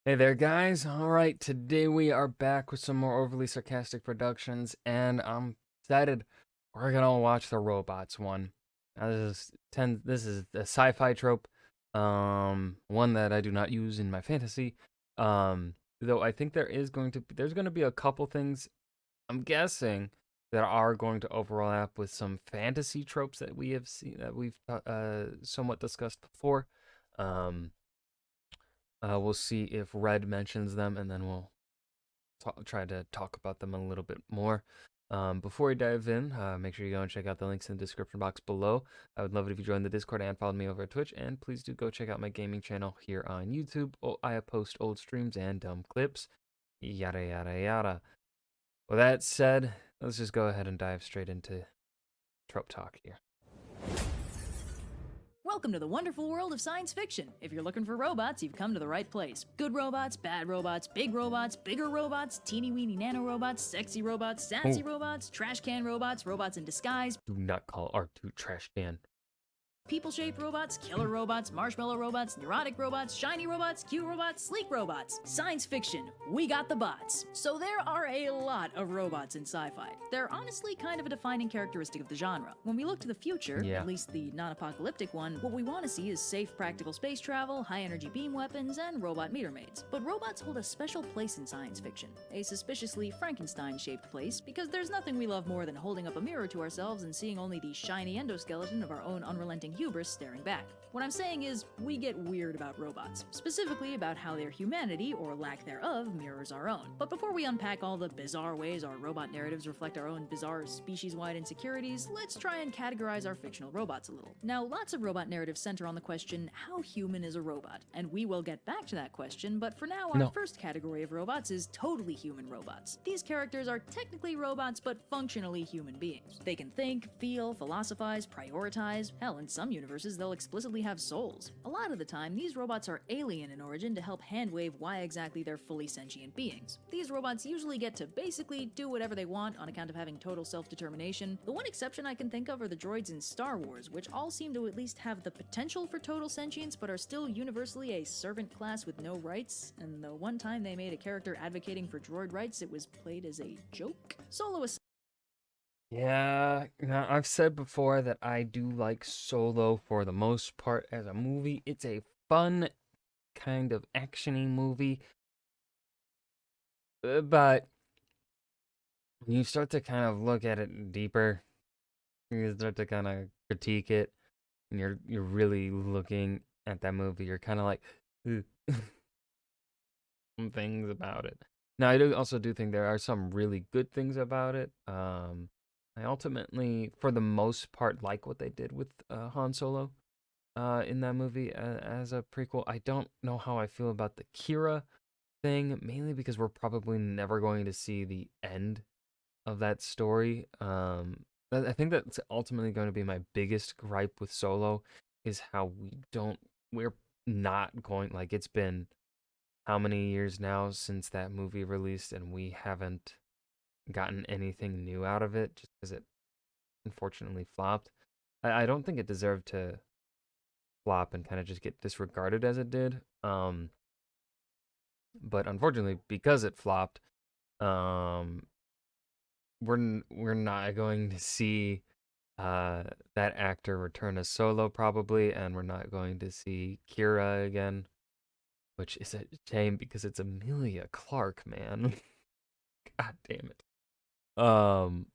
Hey there, guys. All right, today we are back with some more overly sarcastic productions, and I'm excited. We're gonna watch the robots one. This is a sci-fi trope, one that I do not use in my fantasy. Though I think there's going to be a couple things I'm guessing that are going to overlap with some fantasy tropes that we have seen that we've somewhat discussed before. Um, we'll see if Red mentions them, and then we'll try to talk about them a little bit more. Before we dive in, make sure you go and check out the links in the description box below. I would love it if you joined the Discord and followed me over at Twitch, and please do go check out my gaming channel here on YouTube. I post old streams and dumb clips, yada yada yada. With that said, let's just go ahead and dive straight into trope talk here. Welcome to the wonderful world of science fiction. If you're looking for robots, you've come to the right place. Good robots, bad robots, bigger robots, teeny weeny nano robots, sexy robots, sassy robots, trash can robots, robots in disguise. Do not call R2 trash can. People-shaped robots, killer robots, marshmallow robots, neurotic robots, shiny robots, cute robots, sleek robots. Science fiction, we got the bots. So there are a lot of robots in sci-fi. They're honestly kind of a defining characteristic of the genre. When we look to the future, at least the non-apocalyptic one, what we want to see is safe practical space travel, high-energy beam weapons, and robot meter maids. But robots hold a special place in science fiction, a suspiciously Frankenstein-shaped place, because there's nothing we love more than holding up a mirror to ourselves and seeing only the shiny endoskeleton of our own unrelenting hubris staring back. What I'm saying is, we get weird about robots, specifically about how their humanity, or lack thereof, mirrors our own. But before we unpack all the bizarre ways our robot narratives reflect our own bizarre species-wide insecurities, let's try and categorize our fictional robots a little. Now, lots of robot narratives center on the question, how human is a robot? And we will get back to that question, but for now, our first category of robots is totally human robots. These characters are technically robots, but functionally human beings. They can think, feel, philosophize, prioritize. Hell, in some universes, they'll explicitly have souls. A lot of the time, these robots are alien in origin to help handwave why exactly they're fully sentient beings. These robots usually get to basically do whatever they want on account of having total self-determination. The one exception I can think of are the droids in Star Wars, which all seem to at least have the potential for total sentience, but are still universally a servant class with no rights. And the one time they made a character advocating for droid rights, it was played as a joke. Solo aside, Yeah, now I've said before that I do like Solo for the most part as a movie. It's a fun kind of actiony movie, but when you start to kind of look at it deeper, you start to kind of critique it, and you're really looking at that movie. You're kind of like, "Ugh," some things about it. Now, I do also do think there are some really good things about it. I ultimately, for the most part, like what they did with Han Solo in that movie as a prequel. I don't know how I feel about the Kira thing, mainly because we're probably never going to see the end of that story. I think that's ultimately going to be my biggest gripe with Solo is how we're not going, like, it's been how many years now since that movie released, and we haven't gotten anything new out of it just because it unfortunately flopped. I don't think it deserved to flop and kind of just get disregarded as it did. But unfortunately, because it flopped, um, we're not going to see that actor return as Solo probably, and we're not going to see Kira again, which is a shame because it's Emilia Clarke, man. God damn it. Um,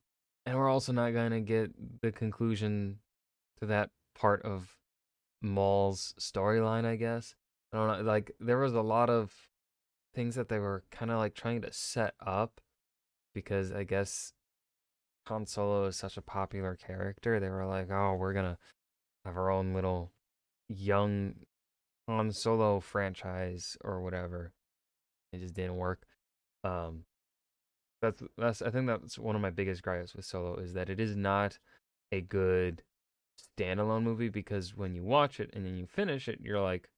and we're also not going to get the conclusion to that part of Maul's storyline, I guess. I don't know, like there was a lot of things that they were kind of like trying to set up because I guess Han Solo is such a popular character. They were like, "Oh, we're going to have our own little young Han Solo franchise or whatever." It just didn't work. Um that's I think that's one of my biggest gripes with Solo is that it is not a good standalone movie because when you watch it and then you finish it, you're like,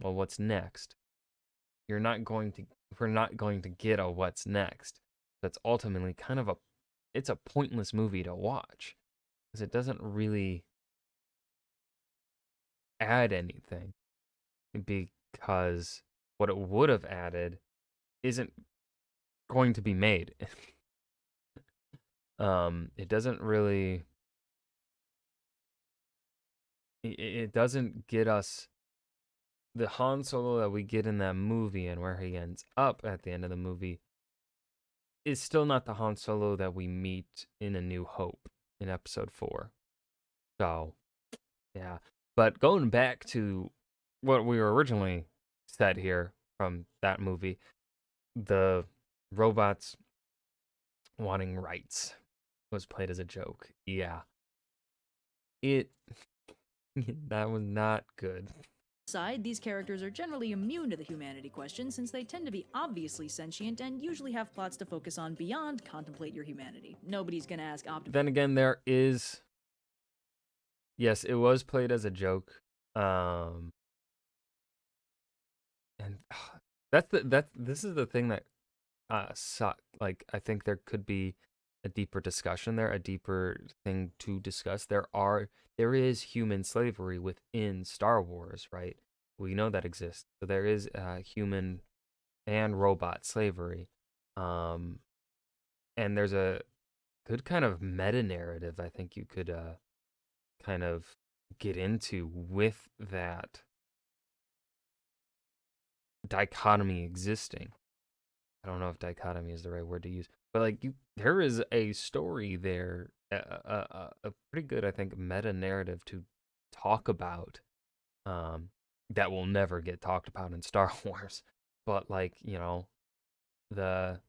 "Well, what's next?" You're not going to We're not going to get a what's next. That's ultimately kind of it's a pointless movie to watch because it doesn't really add anything because what it would have added isn't going to be made. It doesn't really. It doesn't get us the Han Solo that we get in that movie and where he ends up at the end of the movie is still not the Han Solo that we meet in A New Hope in Episode 4. So, yeah. But going back to what we were originally said here from that movie, the robots wanting rights was played as a joke. Yeah. It that was not good. Side, these characters are generally immune to the humanity question since they tend to be obviously sentient and usually have plots to focus on beyond contemplate your humanity. Nobody's gonna ask Optimus. Then again, there is. Yes, it was played as a joke. And this is the thing that like I think there could be a deeper discussion there, a deeper thing to discuss. There is human slavery within Star Wars, right? We know that exists. So there is human and robot slavery. And there's a good kind of meta narrative I think you could kind of get into with that dichotomy existing. I don't know if dichotomy is the right word to use, but like there is a story there, a pretty good, I think, meta narrative to talk about, that will never get talked about in Star Wars. But like the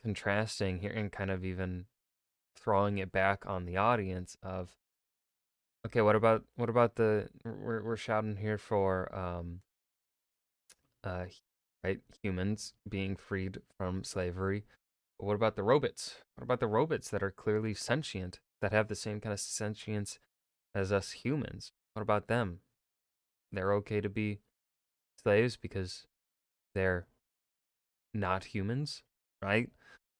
contrasting here and kind of even throwing it back on the audience of, okay, what about the we're shouting here for uh right, humans being freed from slavery. But what about the robots? What about the robots that are clearly sentient, that have the same kind of sentience as us humans? What about them? They're okay to be slaves because they're not humans, right?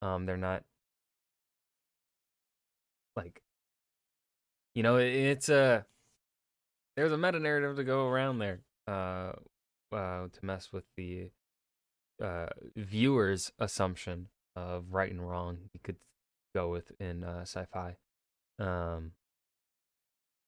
They're not like it's a there's a meta narrative to go around there, to mess with the viewer's assumption of right and wrong. You could go with in sci-fi. Um,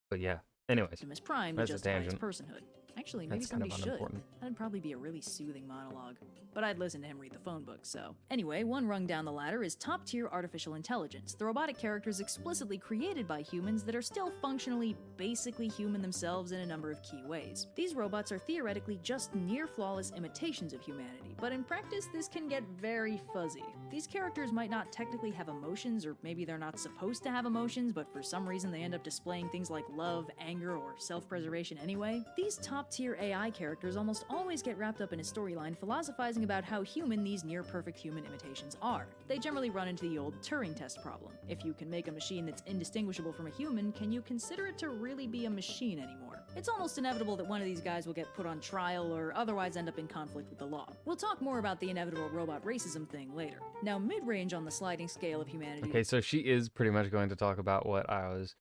but yeah. Anyways, Optimus Prime to that's a justify his tangent. personhood. Actually, maybe That's kind somebody of should. unimportant. That'd probably be a really soothing monologue. But I'd listen to him read the phone book, so. Anyway, one rung down the ladder is top-tier artificial intelligence, the robotic characters explicitly created by humans that are still functionally, basically human themselves in a number of key ways. These robots are theoretically just near-flawless imitations of humanity, but in practice this can get very fuzzy. These characters might not technically have emotions, or maybe they're not supposed to have emotions, but for some reason they end up displaying things like love, anger, or self-preservation anyway. These top-tier AI characters almost always get wrapped up in a storyline philosophizing about how human these near-perfect human imitations are. They generally run into the old Turing test problem. If you can make a machine that's indistinguishable from a human, can you consider it to really be a machine anymore? It's almost inevitable that one of these guys will get put on trial or otherwise end up in conflict with the law. We'll talk more about the inevitable robot racism thing later. Now, mid-range on the sliding scale of humanity. Okay, so she is pretty much going to talk about what I was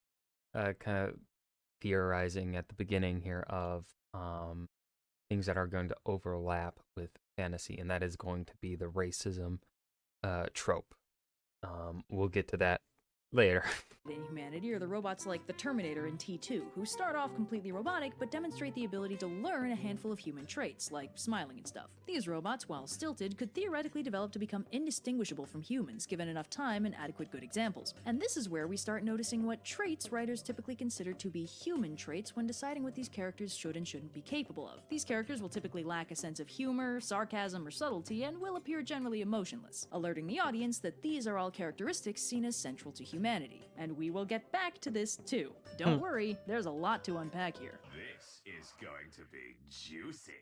kind of theorizing at the beginning here of things that are going to overlap with fantasy, and that is going to be the racism trope. We'll get to that later. In humanity are the robots like the Terminator in T2, who start off completely robotic but demonstrate the ability to learn a handful of human traits, like smiling and stuff. These robots, while stilted, could theoretically develop to become indistinguishable from humans, given enough time and adequate good examples. And this is where we start noticing what traits writers typically consider to be human traits when deciding what these characters should and shouldn't be capable of. These characters will typically lack a sense of humor, sarcasm, or subtlety, and will appear generally emotionless, alerting the audience that these are all characteristics seen as central to humanity. And we will get back to this too. Don't worry, there's a lot to unpack here. This is going to be juicy.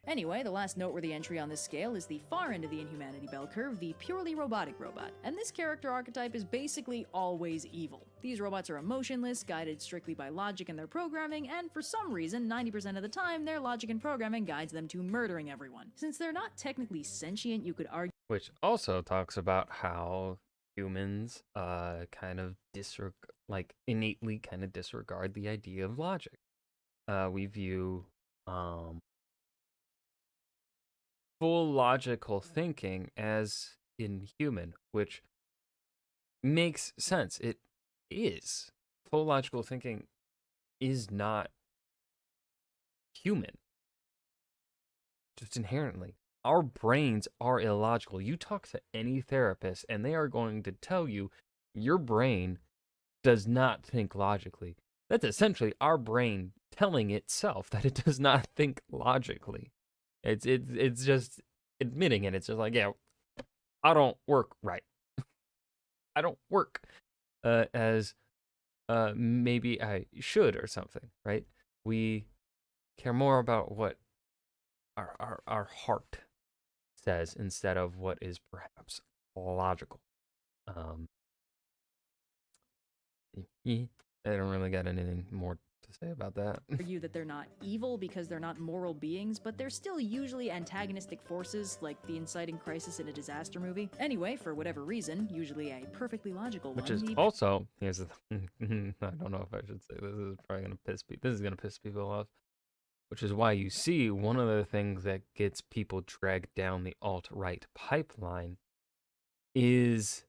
Anyway, the last noteworthy entry on this scale is the far end of the inhumanity bell curve, the purely robotic robot. And this character archetype is basically always evil. These robots are emotionless, guided strictly by logic in their programming, and for some reason, 90% of the time, their logic and programming guides them to murdering everyone. Since they're not technically sentient, you could argue. Which also talks about how humans kind of innately kind of disregard the idea of logic. We view full logical thinking as in human, which makes sense. It is. Full logical thinking is not human, just inherently. Our brains are illogical. You talk to any therapist, and they are going to tell you your brain does not think logically. That's essentially our brain telling itself that it does not think logically. It's just admitting it. It's just like, yeah, I don't work right. I don't work as maybe I should or something, right? We care more about what our heart says instead of what is perhaps logical. Um, I don't really got anything more to say about that. Argue that they're not evil because they're not moral beings, but they're still usually antagonistic forces, like the inciting crisis in a disaster movie. Anyway, for whatever reason, usually a perfectly logical Which one, is also, here's the thing. I don't know if I should say this. This is probably gonna piss people. This is gonna piss people off. Which is why you see one of the things that gets people dragged down the alt-right pipeline is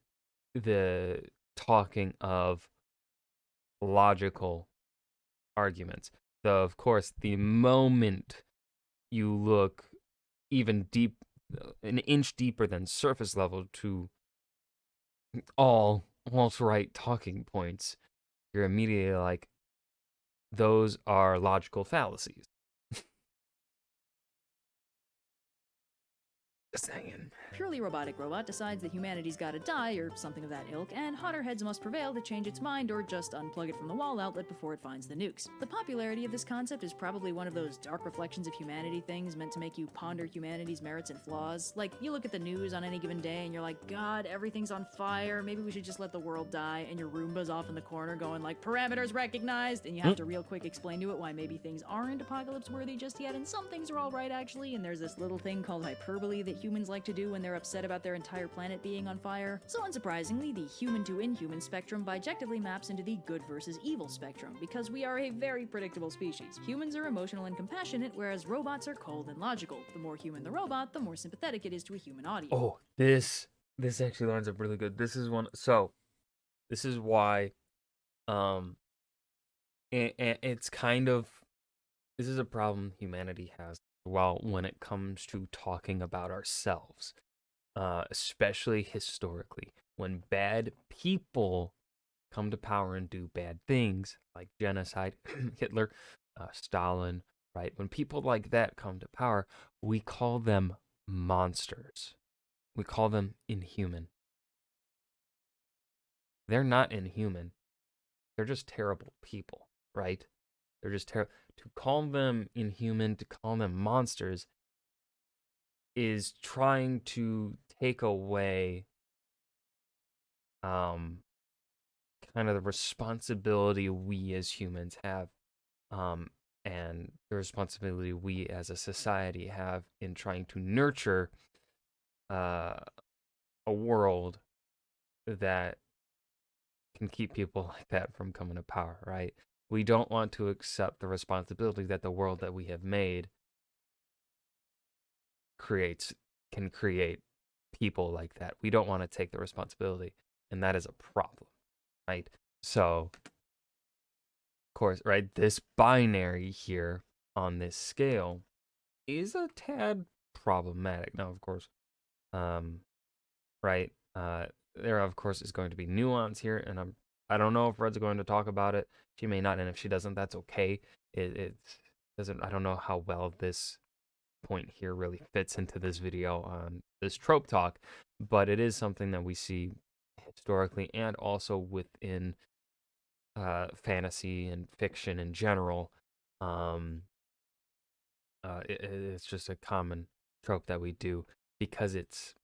the talking of logical arguments. Though, of course, the moment you look even an inch deeper than surface level to all alt-right talking points, you're immediately like, those are logical fallacies. Just saying. purely robotic robot decides that humanity's gotta die or something of that ilk, and hotter heads must prevail to change its mind or just unplug it from the wall outlet before it finds the nukes. The popularity of this concept is probably one of those dark reflections of humanity things meant to make you ponder humanity's merits and flaws. Like, you look at the news on any given day and you're like, God, everything's on fire, maybe we should just let the world die, and your Roomba's off in the corner going like, parameters recognized, and you have to real quick explain to it why maybe things aren't apocalypse worthy just yet, and some things are alright actually, and there's this little thing called hyperbole that humans like to do when they're upset about their entire planet being on fire. So unsurprisingly, the human to inhuman spectrum bijectively maps into the good versus evil spectrum, because we are a very predictable species. Humans are emotional and compassionate, whereas robots are cold and logical. The more human the robot, the more sympathetic it is to a human audience. Oh, this actually lines up really good. This is one. So, this is why, it's kind of, this is a problem humanity has. Well, when it comes to talking about ourselves, especially historically, when bad people come to power and do bad things like genocide, Hitler, Stalin, right? When people like that come to power, we call them monsters. We call them inhuman. They're not inhuman. They're just terrible people, right? They're just terrible. To call them inhuman, to call them monsters, is trying to take away kind of the responsibility we as humans have, and the responsibility we as a society have in trying to nurture uh, a world that can keep people like that from coming to power, right? We don't want to accept the responsibility that the world that we have made can create people like that. We don't want to take the responsibility, and that is a problem, right? So, of course, right, this binary here on this scale is a tad problematic. Now, of course, right, there of course is going to be nuance here, and I don't know if Red's going to talk about it. She may not, and if she doesn't, that's okay. It doesn't. I don't know how well this point here really fits into this video on this trope talk, but it is something that we see historically and also within fantasy and fiction in general. It's just a common trope that we do because it's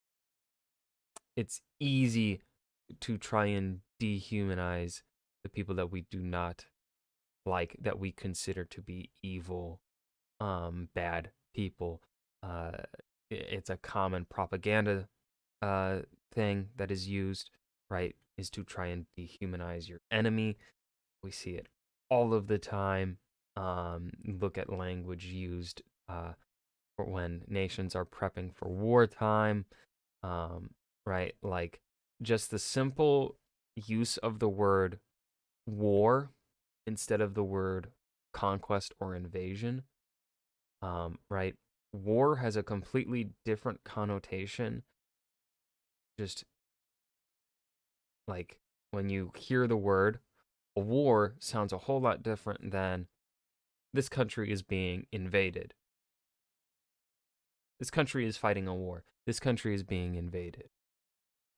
easy to try and dehumanize the people that we do not like, that we consider to be evil, bad people. It's a common propaganda thing that is used, right? Is to try and dehumanize your enemy. We see it all of the time. Look at language used or when nations are prepping for wartime, right? Like just the simple use of the word war instead of the word conquest or invasion, right? War has a completely different connotation. Just like when you hear the word, a war sounds a whole lot different than this country is being invaded. This country is fighting a war. This country is being invaded.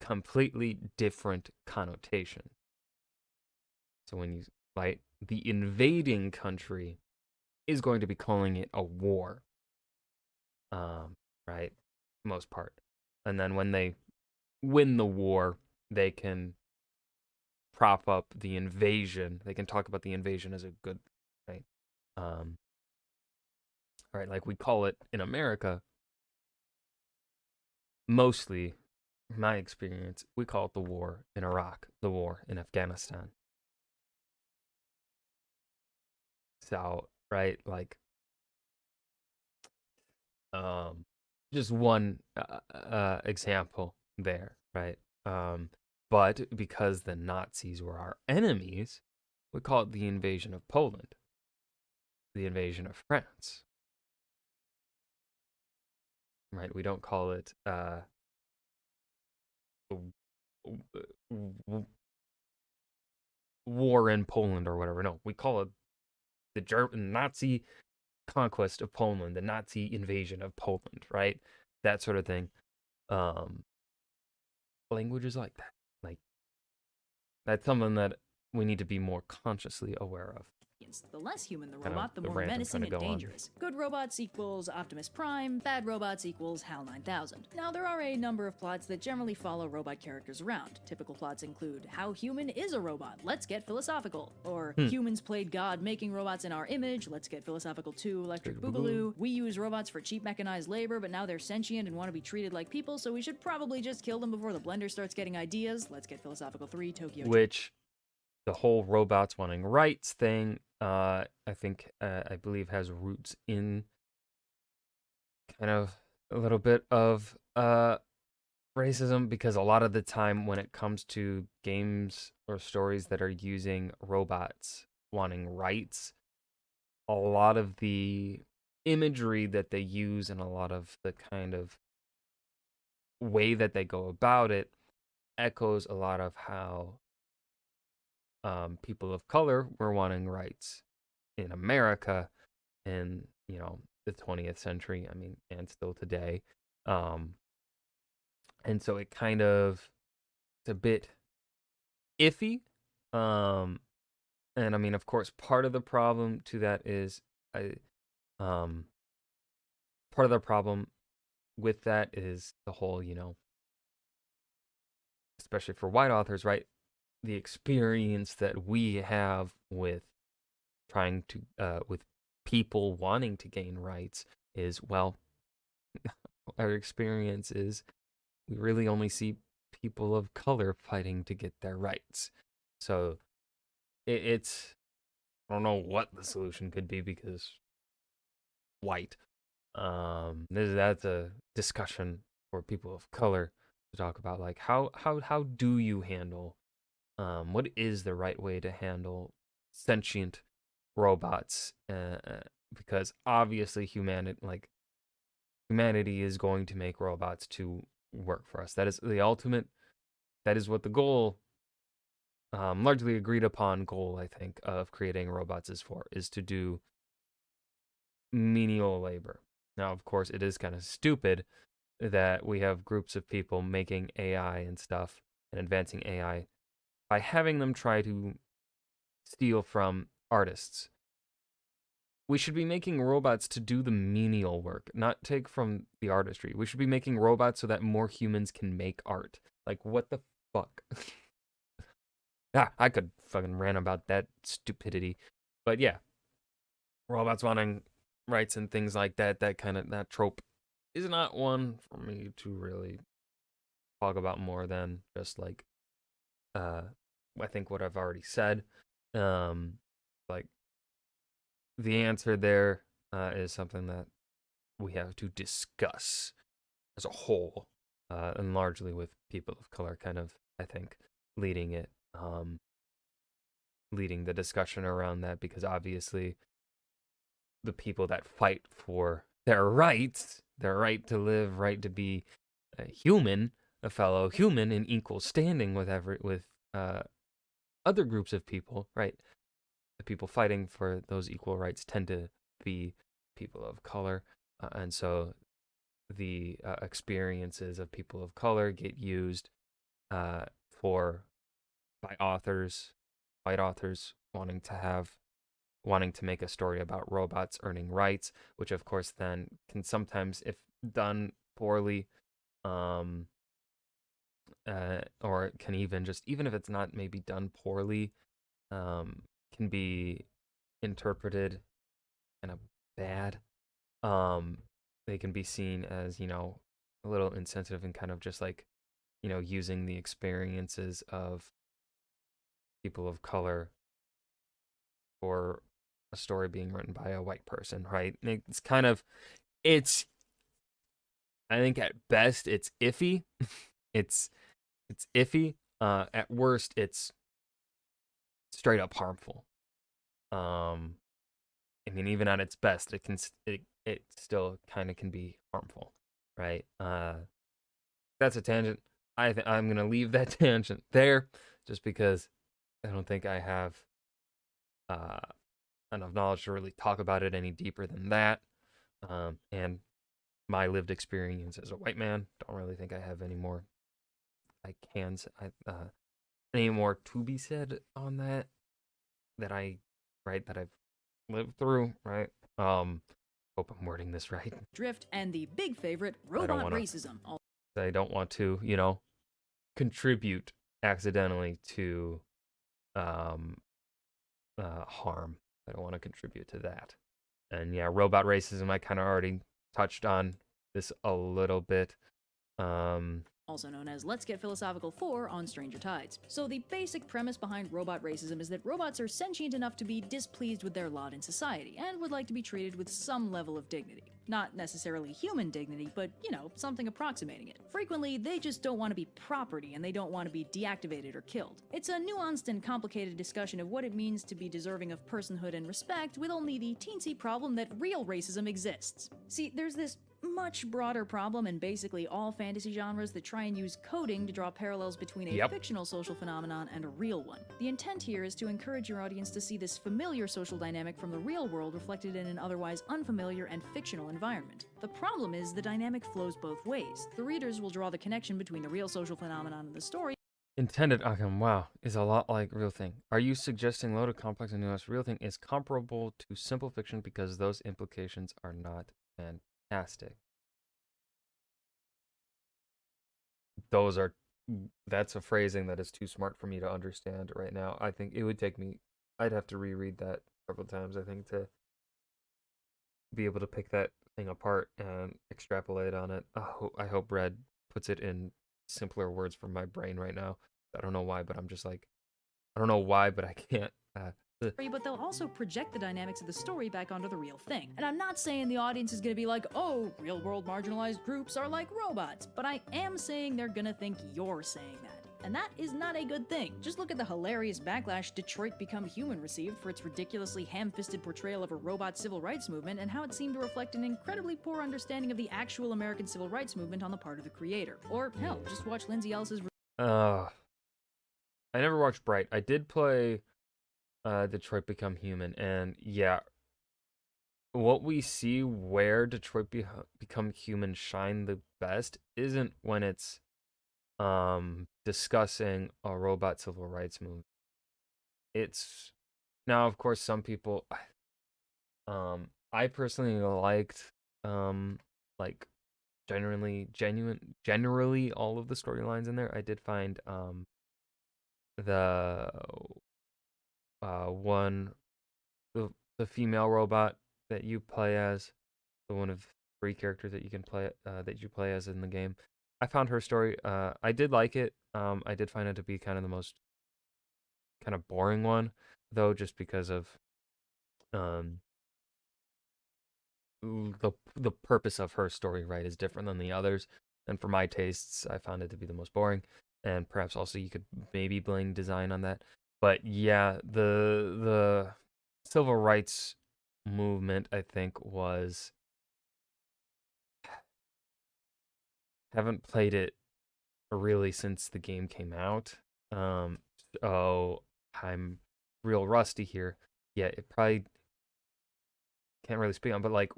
Completely different connotation. So when you like the invading country is going to be calling it a war, right? Most part. And then when they win the war, they can prop up the invasion. They can talk about the invasion as a good thing, right? Right, like we call it in America, mostly, my experience, we call it the war in Iraq, the war in Afghanistan. So, right, like, um, just one example there, right? But because the Nazis were our enemies, we call it the invasion of Poland, the invasion of France, right? We don't call it war in Poland or whatever. No, we call it the German Nazi conquest of Poland, the Nazi invasion of Poland, right? That sort of thing. Um, Languages like that, like that's something that we need to be more consciously aware of. The less human the I know robot, the the more rant I'm menacing trying to and go on. dangerous. Good robots equals Optimus Prime, bad robots equals HAL 9000. Now, there are a number of plots that generally follow robot characters around. Typical plots include how human is a robot, let's get philosophical. Or humans played God making robots in our image, let's get philosophical too, Electric Boogaloo. We use robots for cheap mechanized labor, but now they're sentient and want to be treated like people, so we should probably just kill them before the blender starts getting ideas. Let's get philosophical 3, Tokyo. Which the whole robots wanting rights thing, I think, I believe has roots in kind of a little bit of racism, because a lot of the time when it comes to games or stories that are using robots wanting rights, a lot of the imagery that they use and a lot of the kind of way that they go about it echoes a lot of how people of color were wanting rights in America in, the 20th century. I mean, and still today. Um, and so it kind of, it's a bit iffy. Um, and I mean, of course, part of the problem to that is, I, um, part of the problem with that is the whole, especially for white authors, right? The experience that we have with trying to, with people wanting to gain rights is, well, our experience is we really only see people of color fighting to get their rights. So it's, I don't know what the solution could be because white. That's a discussion for people of color to talk about. Like how do you handle, what is the right way to handle sentient robots? Because obviously humanity is going to make robots to work for us. That is the ultimate. That is what the goal, largely agreed upon goal, I think, of creating robots is to do menial labor. Now, of course, it is kind of stupid that we have groups of people making AI and stuff and advancing AI by having them try to steal from artists. We should be making robots to do the menial work, not take from the artistry. We should be making robots so that more humans can make art. Like, what the fuck? Yeah, I could fucking rant about that stupidity. But yeah, robots wanting rights and things like that, that trope is not one for me to really talk about more than just like, uh, I think what I've already said. Um, like, the answer there is something that we have to discuss as a whole, and largely with people of color kind of, I think, leading it, leading the discussion around that, because obviously the people that fight for their rights, their right to live, right to be a human, a fellow human in equal standing with other groups of people, right? The people fighting for those equal rights tend to be people of color, and so the experiences of people of color get used for by authors, white authors wanting to make a story about robots earning rights, which of course then can sometimes, if done poorly, um, or it can even just, even if it's not maybe done poorly, can be interpreted kind of bad. Um, they can be seen as, a little insensitive and kind of just like, using the experiences of people of color for a story being written by a white person, right? It's kind of, it's, I think at best it's iffy. it's it's iffy. At worst it's straight up harmful. I mean, even at its best, it still kind of can be harmful, right? That's a tangent. I'm gonna leave that tangent there, just because I don't think I have uh, enough knowledge to really talk about it any deeper than that. And my lived experience as a white man, don't really think I have any more I can any more to be said on that that I right that I've lived through, right? Hope I'm wording this right. Drift, and the big favorite, I don't robot want to racism. I don't want to, contribute accidentally to um harm. I don't want to contribute to that. And yeah, robot racism, I kind of already touched on this a little bit. Also known as Let's Get Philosophical 4 on Stranger Tides. So the basic premise behind robot racism is that robots are sentient enough to be displeased with their lot in society, and would like to be treated with some level of dignity. Not necessarily human dignity, but, something approximating it. Frequently, they just don't want to be property, and they don't want to be deactivated or killed. It's a nuanced and complicated discussion of what it means to be deserving of personhood and respect, with only the teensy problem that real racism exists. See, there's this much broader problem in basically all fantasy genres that try and use coding to draw parallels between a fictional social phenomenon and a real one. The intent here is to encourage your audience to see this familiar social dynamic from the real world reflected in an otherwise unfamiliar and fictional environment. The problem is the dynamic flows both ways. The readers will draw the connection between the real social phenomenon and the story. Intended outcome, wow, is a lot like real thing. Are you suggesting loaded, complex, and nuanced real thing is comparable to simple fiction because those implications are not fantastic? That's a phrasing that is too smart for me to understand right now. I think it would take me, I'd have to reread that several times, I think, to be able to pick that thing apart and extrapolate on it. I hope Red puts it in simpler words for my brain right now. I don't know why, but I'm just like, I don't know why, but I can't. But they'll also project the dynamics of the story back onto the real thing. And I'm not saying the audience is gonna be like, oh, real world marginalized groups are like robots, but I am saying they're gonna think you're saying that. And that is not a good thing. Just look at the hilarious backlash Detroit Become Human received for its ridiculously ham-fisted portrayal of a robot civil rights movement, and how it seemed to reflect an incredibly poor understanding of the actual American civil rights movement on the part of the creator. Or, hell, just watch Lindsay Ellis's I never watched Bright. I did play Detroit Become Human, and yeah, what we see where Become Human shine the best isn't when it's discussing a robot civil rights movement. It's now, of course, some people I personally liked like generally all of the storylines in there. I did find the one the female robot that you play as, the one of three characters that you can play that you play as in the game. I found her story. I did like it. I did find it to be kind of the most kind of boring one, though, just because of um the purpose of her story, right, is different than the others. And for my tastes, I found it to be the most boring. And perhaps also you could maybe blame design on that. But yeah, the civil rights movement, I think, was haven't played it really since the game came out. Um, so I'm real rusty here. Yeah, it probably can't really speak on, but like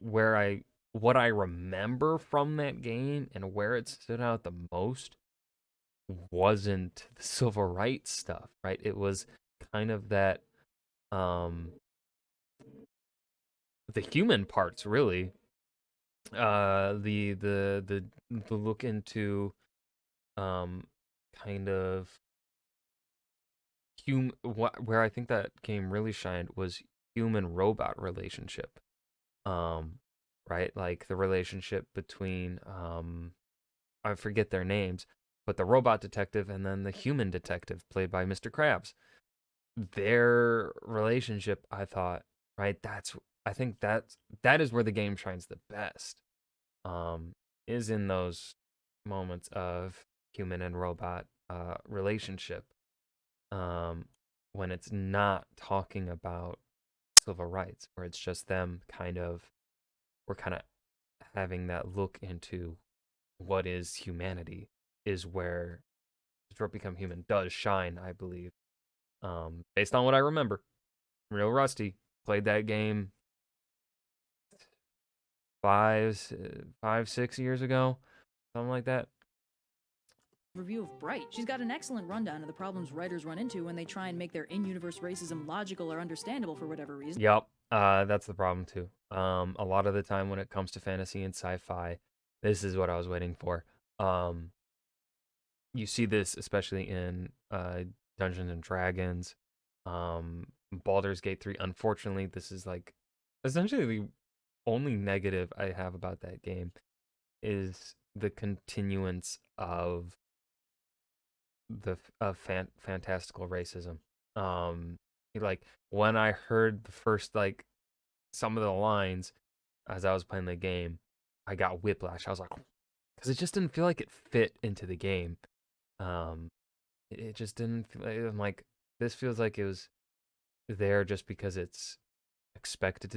what I remember from that game and where it stood out the most wasn't the civil rights stuff, right? It was kind of that um the human parts really. The look into um kind of where I think that game really shined was human robot relationship. Um right? Like the relationship between I forget their names, but the robot detective and then the human detective played by Mr. Krabs. Their relationship, I thought, right? I think that is where the game shines the best. Um, is in those moments of human and robot relationship. Um, when it's not talking about civil rights, where it's just them we're kind of having that look into what is humanity, is where Detroit Become Human does shine, I believe. Based on what I remember, real rusty. Played that game 6 years ago, something like that. Review of Bright. She's got an excellent rundown of the problems writers run into when they try and make their in-universe racism logical or understandable for whatever reason. Yep, that's the problem too. A lot of the time when it comes to fantasy and sci-fi, this is what I was waiting for. Um, you see this especially in Dungeons and Dragons, Baldur's Gate 3. Unfortunately, this is like essentially the only negative I have about that game is the continuance of fantastical racism. Um, like when I heard the first like some of the lines as I was playing the game, I got whiplash. I was like, because it just didn't feel like it fit into the game. Um, it just didn't. I'm like, this feels like it was there just because it's expected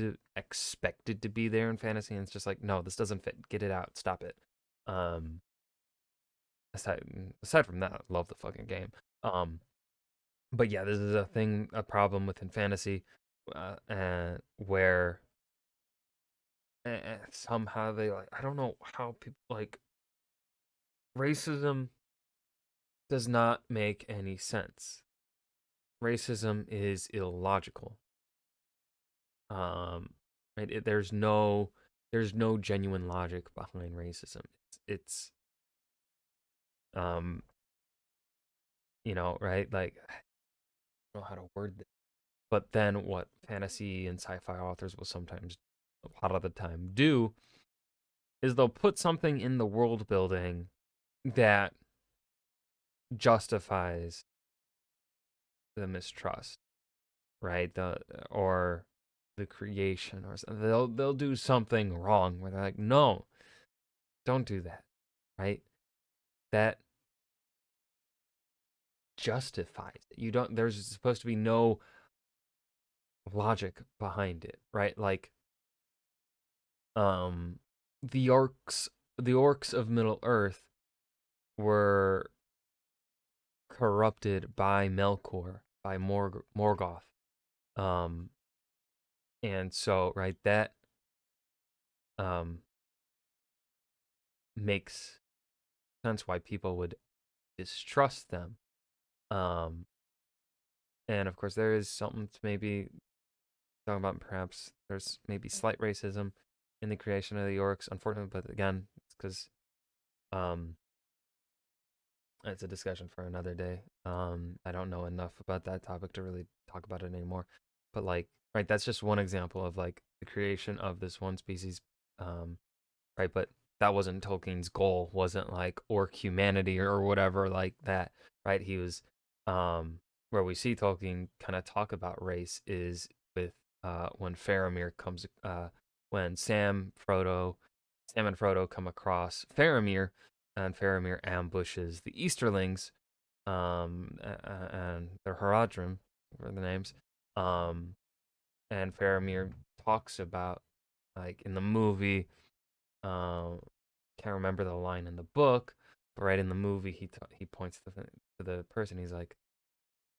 to be there in fantasy, and it's just like, no, this doesn't fit. Get it out. Stop it. Um, aside aside from that, I love the fucking game. Um, but yeah, this is a problem within fantasy, and where somehow they like, I don't know how people like racism does not make any sense. Racism is illogical. Um, right? There's no genuine logic behind racism. It's um, right? Like I don't know how to word this. But then what fantasy and sci-fi authors will sometimes a lot of the time do is they'll put something in the world building that justifies the mistrust, right? Or the creation or something. They'll do something wrong where they're like, no, don't do that, right? That justifies it. You don't. There's supposed to be no logic behind it, right? Like, um, the orcs of Middle Earth were corrupted by Melkor, by Morgoth. Um, and so right that um makes sense why people would distrust them. Um, and of course there is something to maybe talk about. Perhaps there's maybe slight racism in the creation of the orcs, unfortunately, but again, it's because um it's a discussion for another day. I don't know enough about that topic to really talk about it anymore. But like, right, that's just one example of like the creation of this one species. Right, but that wasn't Tolkien's goal. Wasn't like orc humanity or whatever like that. Right, he was where we see Tolkien kind of talk about race is with when Faramir comes when Sam and Frodo come across Faramir, and Faramir ambushes the Easterlings, and their Haradrim were the names, and Faramir talks about, like, in the movie, um, can't remember the line in the book, but right in the movie he points to the person. He's like,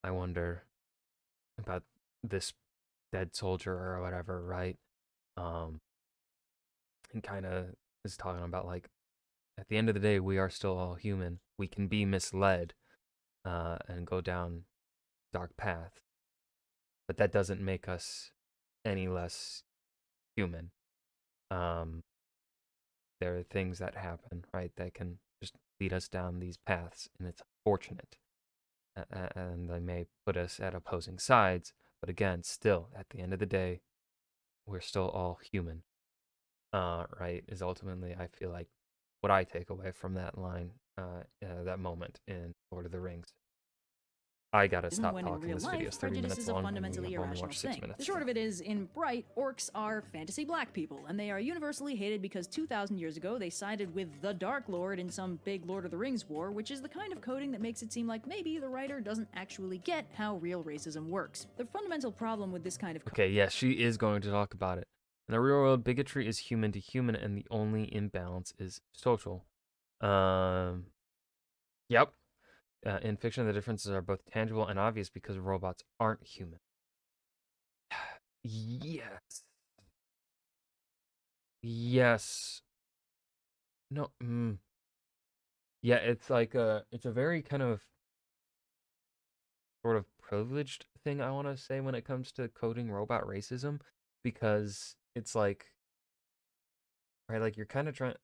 I wonder about this dead soldier or whatever, right? Um, and kind of is talking about, like, at the end of the day, we are still all human. We can be misled, and go down dark paths, but that doesn't make us any less human. Um, there are things that happen, right, that can just lead us down these paths, and it's unfortunate. And they may put us at opposing sides, but again, still, at the end of the day, we're still all human. Right? Is ultimately, I feel like, what I take away from that line, that moment in Lord of the Rings. I gotta stop When in talking. real This video life, is 30 prejudice minutes is a long, and fundamentally I've only irrational watched 6 thing. minutes. The short of it is, in Bright, orcs are fantasy black people, and they are universally hated because 2,000 years ago they sided with the Dark Lord in some big Lord of the Rings war, which is the kind of coding that makes it seem like maybe the writer doesn't actually get how real racism works. The fundamental problem with this kind of Okay, yes, she is going to talk about it. In the real world, bigotry is human to human, and the only imbalance is social. Um, yep. In fiction, the differences are both tangible and obvious because robots aren't human. Yes. Yes. No. Yeah, it's a very kind of sort of privileged thing, I want to say, when it comes to coding robot racism, because it's like, right, like, you're kind of trying.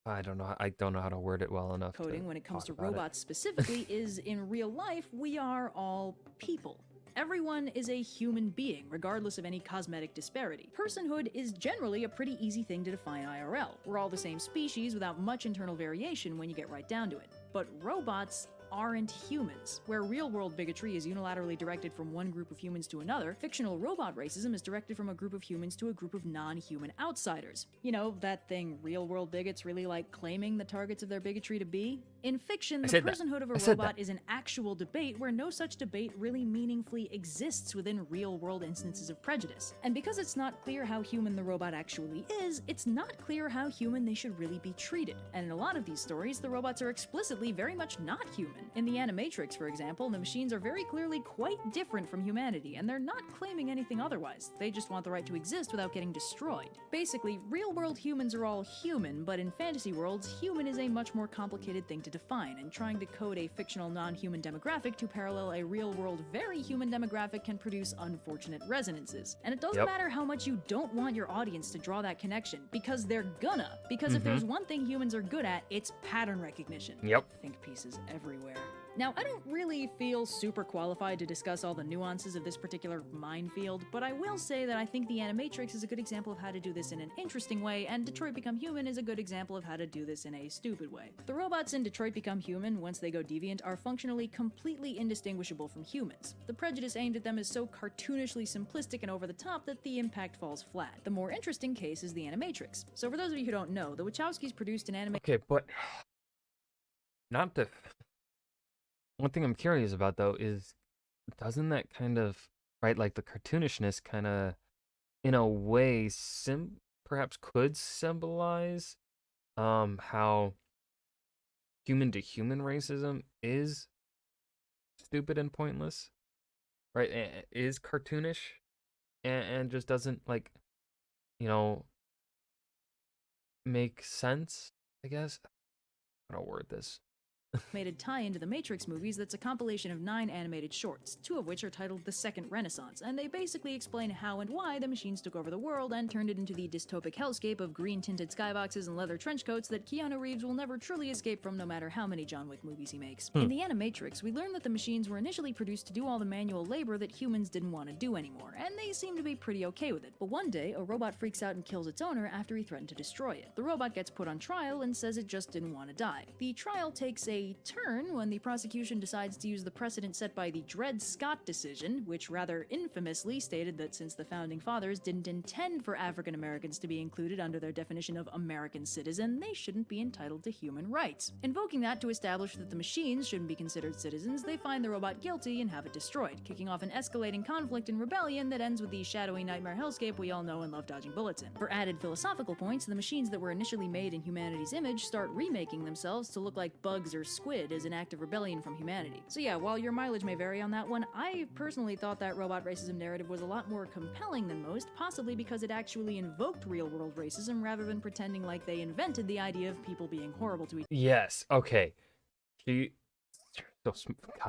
I don't know how to word it well enough to coding when it comes talk to about it. robots specifically is in real life, we are all people. Everyone is a human being, regardless of any cosmetic disparity. Personhood is generally a pretty easy thing to define IRL. We're all the same species without much internal variation when you get right down to it. But robots aren't humans. Where real-world bigotry is unilaterally directed from one group of humans to another, fictional robot racism is directed from a group of humans to a group of non-human outsiders. You know, that thing real-world bigots really like claiming the targets of their bigotry to be? In fiction, the personhood of a robot is an actual debate where no such debate really meaningfully exists within real-world instances of prejudice. And because it's not clear how human the robot actually is, it's not clear how human they should really be treated. And in a lot of these stories, the robots are explicitly very much not human. In the Animatrix, for example, the machines are very clearly quite different from humanity, and they're not claiming anything otherwise. They just want the right to exist without getting destroyed. Basically, real-world humans are all human, but in fantasy worlds, human is a much more complicated thing to define, and trying to code a fictional non-human demographic to parallel a real-world very human demographic can produce unfortunate resonances. And it doesn't matter how much you don't want your audience to draw that connection, because they're gonna. Because if there's one thing humans are good at, it's pattern recognition. Think pieces everywhere. Now, I don't really feel super qualified to discuss all the nuances of this particular minefield, but I will say that I think the Animatrix is a good example of how to do this in an interesting way, and Detroit Become Human is a good example of how to do this in a stupid way. The robots in Detroit Become Human, once they go deviant, are functionally completely indistinguishable from humans. The prejudice aimed at them is so cartoonishly simplistic and over the top that the impact falls flat. The more interesting case is the Animatrix. So for those of you who don't know, the Wachowskis produced an anime— Okay, but not to. One thing I'm curious about, though, is, doesn't that kind of, right, like, the cartoonishness kind of, in a way, perhaps could symbolize how human to human racism is stupid and pointless, right? Is cartoonish, and just doesn't, like, you know, make sense, I guess. I don't word this. Animated tie-in to the Matrix movies that's a compilation of 9 animated shorts, 2 of which are titled The Second Renaissance, and they basically explain how and why the machines took over the world and turned it into the dystopic hellscape of green-tinted skyboxes and leather trench coats that Keanu Reeves will never truly escape from no matter how many John Wick movies he makes. In the Animatrix, we learn that the machines were initially produced to do all the manual labor that humans didn't want to do anymore, and they seem to be pretty okay with it. But one day, a robot freaks out and kills its owner after he threatened to destroy it. The robot gets put on trial and says it just didn't want to die. The trial takes a a turn when the prosecution decides to use the precedent set by the Dred Scott decision, which rather infamously stated that since the Founding Fathers didn't intend for African Americans to be included under their definition of American citizen, they shouldn't be entitled to human rights. Invoking that to establish that the machines shouldn't be considered citizens, they find the robot guilty and have it destroyed, kicking off an escalating conflict and rebellion that ends with the shadowy nightmare hellscape we all know and love dodging bullets in. For added philosophical points, the machines that were initially made in humanity's image start remaking themselves to look like bugs or squid as an act of rebellion from humanity. So yeah, while your mileage may vary on that one, I personally thought that robot racism narrative was a lot more compelling than most, possibly because it actually invoked real-world racism rather than pretending like they invented the idea of people being horrible to each other. Yes. Okay. God,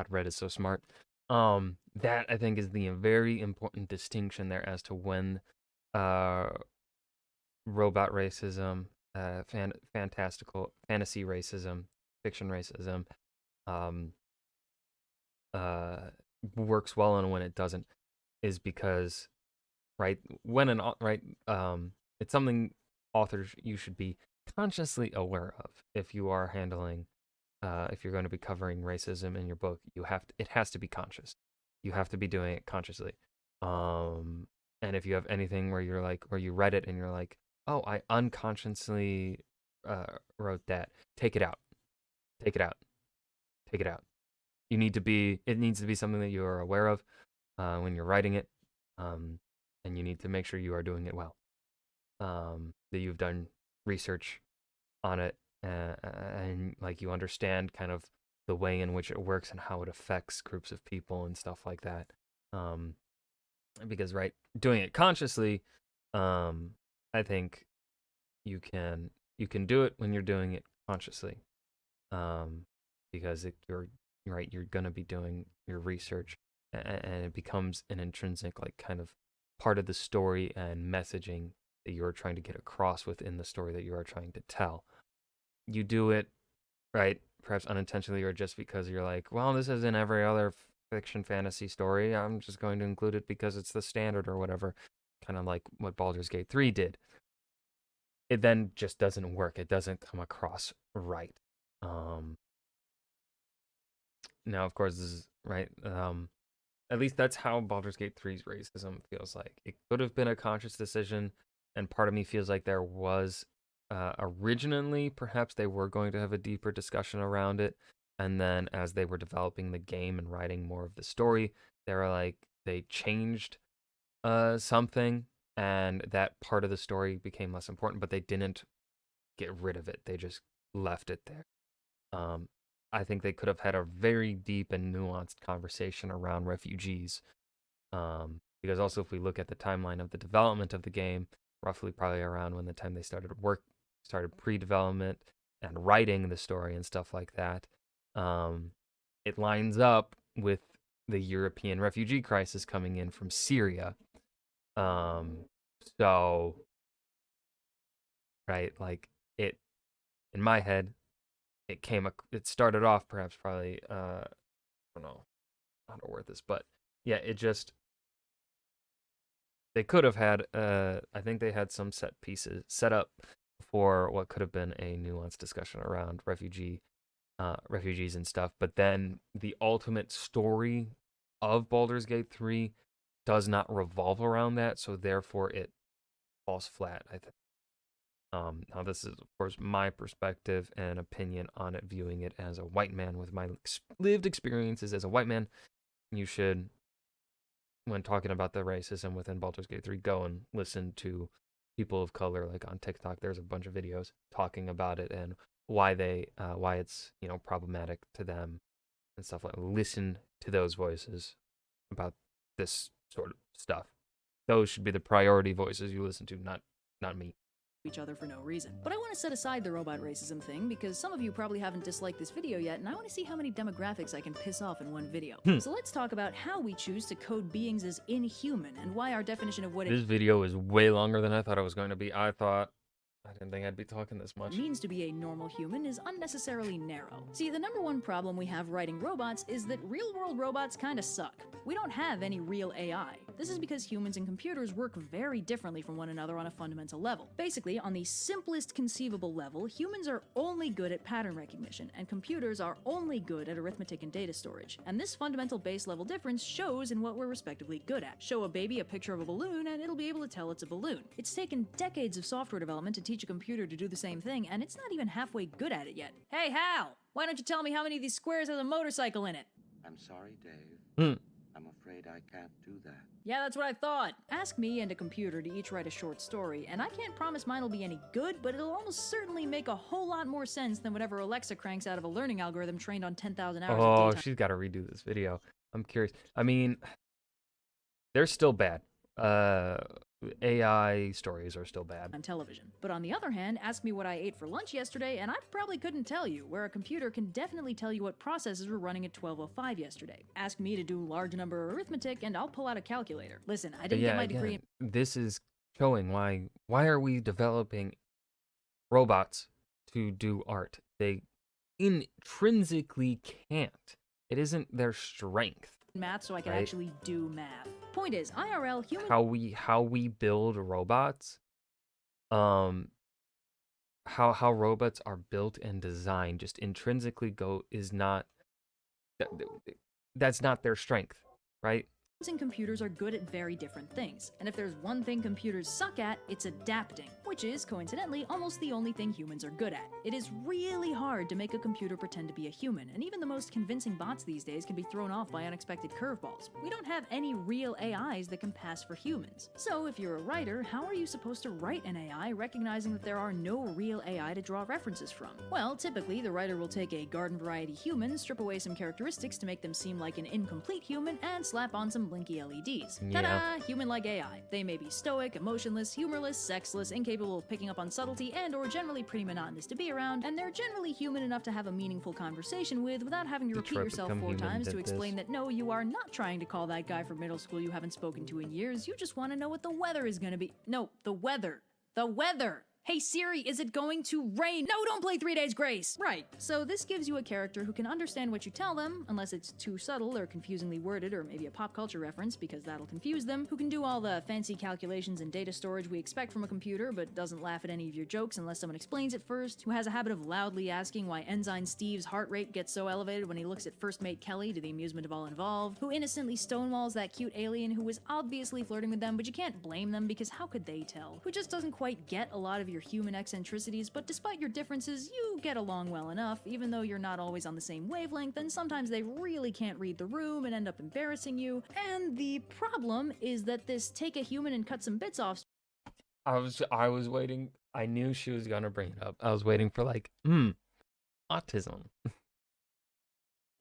Red is so smart. That I think is the very important distinction there as to when robot racism, fantastical fantasy racism, fiction racism, works well and when it doesn't, is because it's something authors you should be consciously aware of if you are handling if you're going to be covering racism in your book. It has to be conscious. You have to be doing it consciously. And if you have anything where you read it and you're like, oh, I unconsciously wrote that, take it out. Take it out. Take it out. It needs to be something that you are aware of when you're writing it. And you need to make sure you are doing it well. That you've done research on it and like you understand kind of the way in which it works and how it affects groups of people and stuff like that. Because doing it consciously, I think you can do it when you're doing it consciously, because you're gonna be doing your research, and it becomes an intrinsic kind of part of the story and messaging that you're trying to get across within the story that you are trying to tell. You do it perhaps unintentionally or just because you're like, well, this is in every other fiction fantasy story, I'm just going to include it because it's the standard or whatever, kind of like what Baldur's Gate 3 did. It then just doesn't work. It doesn't come across right. Now, of course, this is right. At least that's how Baldur's Gate 3's racism feels like. It could have been a conscious decision, and part of me feels like there was originally, perhaps they were going to have a deeper discussion around it, and then as they were developing the game and writing more of the story, they changed something, and that part of the story became less important, but they didn't get rid of it. They just left it there. I think they could have had a very deep and nuanced conversation around refugees. Because also, if we look at the timeline of the development of the game, roughly probably around when the time they started pre-development and writing the story and stuff like that, it lines up with the European refugee crisis coming in from Syria. So, it, in my head, it started off perhaps probably, I don't know how to word this, but yeah, they could have had, I think they had some set pieces set up for what could have been a nuanced discussion around refugees and stuff, but then the ultimate story of Baldur's Gate 3 does not revolve around that, so therefore it falls flat, I think. Now this is, of course, my perspective and opinion on it, viewing it as a white man with my lived experiences as a white man. You should, when talking about the racism within Baldur's Gate 3, go and listen to people of color, like on TikTok. There's a bunch of videos talking about it and why it's problematic to them and stuff like that. Listen to those voices about this sort of stuff. Those should be the priority voices you listen to, not me. Each other for no reason. But I want to set aside the robot racism thing because some of you probably haven't disliked this video yet, and I want to see how many demographics I can piss off in one video. So let's talk about how we choose to code beings as inhuman and why our definition of what this video is way longer than I thought it was going to be. I didn't think I'd be talking this much. Means to be a normal human is unnecessarily narrow. See, the number one problem we have writing robots is that real-world robots kinda suck. We don't have any real AI. This is because humans and computers work very differently from one another on a fundamental level. Basically, on the simplest conceivable level, humans are only good at pattern recognition, and computers are only good at arithmetic and data storage. And this fundamental base level difference shows in what we're respectively good at. Show a baby a picture of a balloon, and it'll be able to tell it's a balloon. It's taken decades of software development to teach a computer to do the same thing, and it's not even halfway good at it yet. Hey, Hal! Why don't you tell me how many of these squares has a motorcycle in it? I'm sorry, Dave. I'm afraid I can't do that. Yeah, that's what I thought. Ask me and a computer to each write a short story, and I can't promise mine will be any good, but it'll almost certainly make a whole lot more sense than whatever Alexa cranks out of a learning algorithm trained on 10,000 hours of Oh, daytime she's got to redo this video. I'm curious. I mean, they're still bad. AI stories are still bad. on television. But on the other hand, ask me what I ate for lunch yesterday, and I probably couldn't tell you, where a computer can definitely tell you what processes were running at 12:05 yesterday. Ask me to do large number arithmetic, and I'll pull out a calculator. Listen, I But didn't yeah, get my degree again, this is showing why are we developing robots to do art? They intrinsically can't. It isn't their strength. in math, so I can right? actually do math. Point is, IRL, humans How we build robots, how robots are built and designed just intrinsically is not that's not their strength, right? and computers are good at very different things. And if there's one thing computers suck at, it's adapting, which is, coincidentally, almost the only thing humans are good at. It is really hard to make a computer pretend to be a human, and even the most convincing bots these days can be thrown off by unexpected curveballs. We don't have any real AIs that can pass for humans. So if you're a writer, how are you supposed to write an AI recognizing that there are no real AI to draw references from? Well, typically, the writer will take a garden variety human, strip away some characteristics to make them seem like an incomplete human, and slap on some blinky LEDs. Ta-da! Human-like AI. They may be stoic, emotionless, humorless, sexless, incapable of picking up on subtlety, and or generally pretty monotonous to be around, and they're generally human enough to have a meaningful conversation with without having to repeat Trope yourself Become 4 Human times to did explain this. that no, you are not trying to call that guy from middle school you haven't spoken to in years, you just want to know what the weather is gonna be. No, the weather. The weather! Hey Siri, is it going to rain? No, don't play 3 Days Grace! Right, so this gives you a character who can understand what you tell them, unless it's too subtle or confusingly worded or maybe a pop culture reference because that'll confuse them, who can do all the fancy calculations and data storage we expect from a computer but doesn't laugh at any of your jokes unless someone explains it first, who has a habit of loudly asking why Ensign Steve's heart rate gets so elevated when he looks at First Mate Kelly to the amusement of all involved, who innocently stonewalls that cute alien who was obviously flirting with them but you can't blame them because how could they tell, who just doesn't quite get a lot of your human eccentricities, but despite your differences, you get along well enough, even though you're not always on the same wavelength, and sometimes they really can't read the room and end up embarrassing you. And the problem is that this take a human and cut some bits off I was waiting. I knew she was gonna bring it up. I was waiting for like, autism.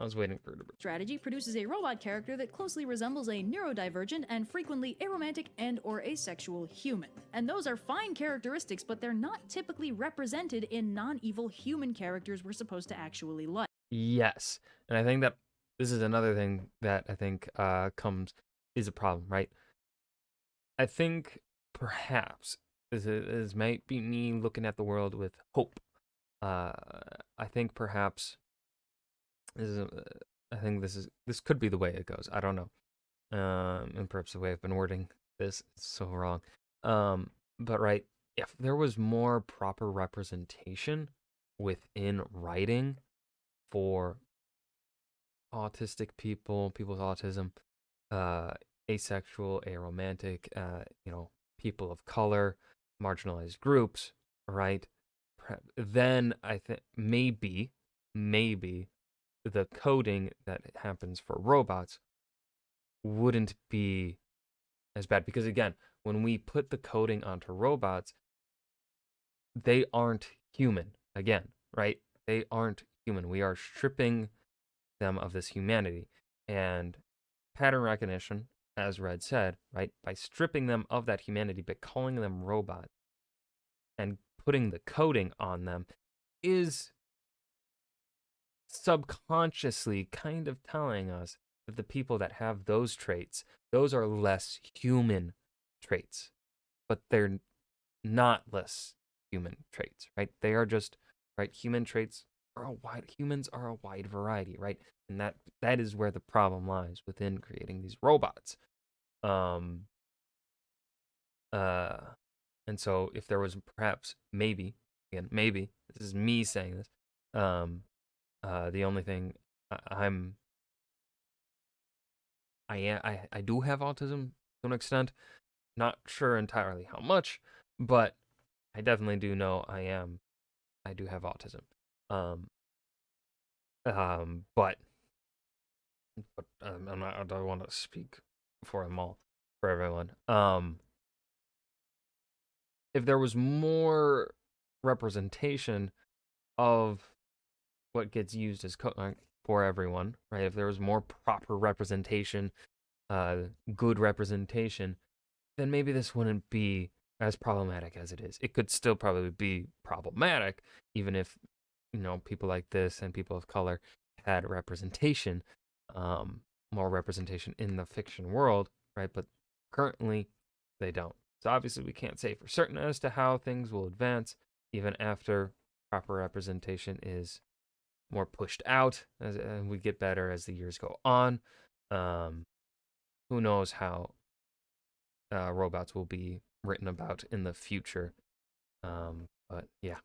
I was waiting for her to bring. strategy produces a robot character that closely resembles a neurodivergent and frequently aromantic and or asexual human. And those are fine characteristics, but they're not typically represented in non-evil human characters we're supposed to actually like. Yes, and I think that this is another thing that I think is a problem, right? I think perhaps this might be me looking at the world with hope. I think perhaps I think this could be the way it goes. I don't know. And perhaps the way I've been wording this is so wrong. But right, if there was more proper representation within writing for autistic people, with autism, asexual, aromantic, people of color, marginalized groups, right? Then I think maybe the coding that happens for robots wouldn't be as bad because again, when we put the coding onto robots, they aren't human again, right? They aren't human. We are stripping them of this humanity. And pattern recognition, as Red said, right, by stripping them of that humanity, by calling them robots and putting the coding on them is subconsciously kind of telling us that the people that have those traits, those are less human traits, but they're not less human traits, right? They are just, right, humans are a wide variety, right? And that is where the problem lies within creating these robots. Um, uh, and so if there was perhaps maybe again maybe this is me saying this, um, the only thing I'm I do have autism to an extent. Not sure entirely how much, but I definitely do know I do have autism. Um, but I don't want to speak for them all, for everyone. If there was more representation of what gets used as for everyone, right? If there was more proper representation, uh, good representation, then maybe this wouldn't be as problematic as it is. It could still probably be problematic, even if people like this and people of color had representation, um, more representation in the fiction world, right? But currently, they don't. So obviously, we can't say for certain as to how things will advance, even after proper representation is more pushed out, and we get better as the years go on. Um, who knows how robots will be written about in the future? But yeah.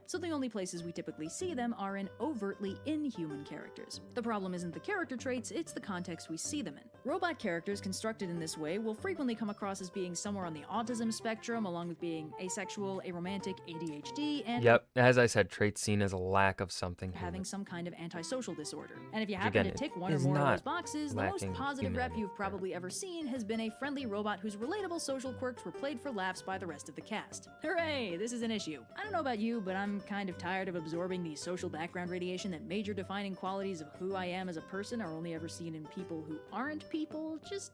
So the only places we typically see them are in overtly inhuman characters. The problem isn't the character traits, it's the context we see them in. Robot characters constructed in this way will frequently come across as being somewhere on the autism spectrum, along with being asexual, aromantic, ADHD, and Yep, as I said, traits seen as a lack of something having human. some kind of antisocial disorder. And if you Which happen again, to tick one or is more of not those boxes, the most lacking positive rep humanity. you've probably ever seen has been a friendly robot whose relatable social quirks were played for laughs by the rest of the cast. Hooray, this is an issue. I don't know about you, but I'm kind of tired of absorbing the social background radiation that major defining qualities of who I am as a person are only ever seen in people who aren't people, just,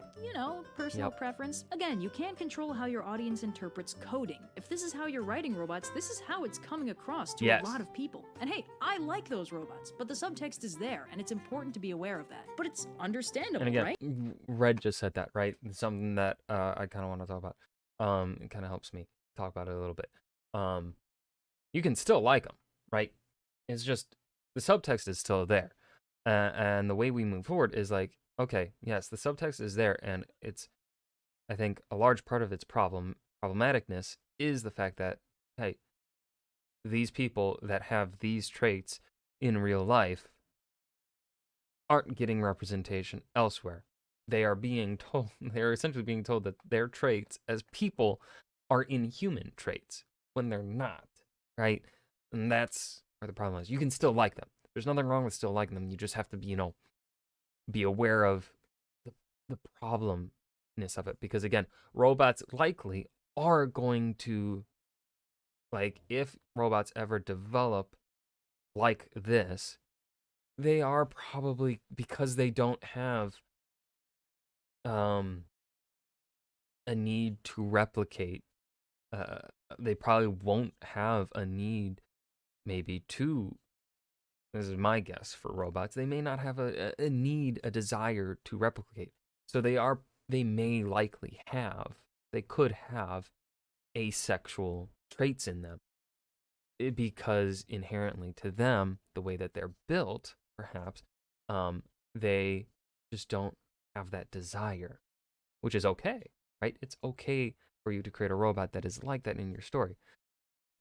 personal preference. Again, you can't control how your audience interprets coding. If this is how you're writing robots, this is how it's coming across to a lot of people. And hey, I like those robots, but the subtext is there, and it's important to be aware of that. But it's understandable, And again, right? Red just said that, right? It's something that I kind of want to talk about. It kind of helps me talk about it a little bit. You can still like them, right? It's just the subtext is still there, and the way we move forward is like, okay, yes, the subtext is there, and it's, I think, a large part of its problematicness is the fact that, hey, these people that have these traits in real life aren't getting representation elsewhere. They are being told, they are essentially being told that their traits as people are inhuman traits when they're not, right? And that's where the problem is. You can still like them. There's nothing wrong with still liking them. You just have to be, be aware of the problemness of it. Because again, robots likely are going to, like, if robots ever develop like this, they are probably, because they don't have a need to replicate, uh, they probably won't have a need maybe to, this is my guess for robots, they may not have a need, a desire to replicate. So they may likely have, they could have asexual traits in them, because inherently to them, the way that they're built, perhaps, they just don't have that desire, which is okay, right? It's okay for you to create a robot that is like that in your story.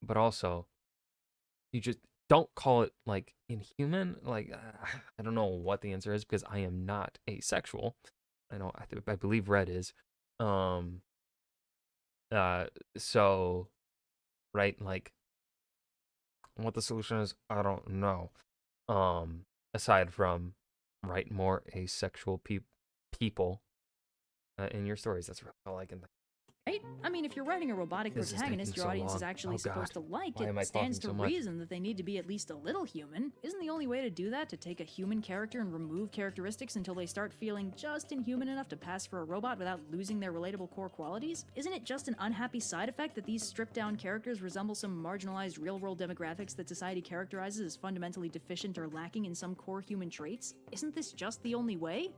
But also, you just don't call it like inhuman. Like, I don't know what the answer is because I am not asexual. I believe Red is. Um, so, right, like, what the solution is, I don't know. Aside from write more asexual people in your stories. That's really all I can think. Right? I mean, if you're writing a robotic This is protagonist taking your so audience is long. actually Oh, supposed to God. like Why it, am I stands to talking so much? reason that they need to be at least a little human. Isn't the only way to do that to take a human character and remove characteristics until they start feeling just inhuman enough to pass for a robot without losing their relatable core qualities? Isn't it just an unhappy side effect that these stripped-down characters resemble some marginalized real-world demographics that society characterizes as fundamentally deficient or lacking in some core human traits? Isn't this just the only way?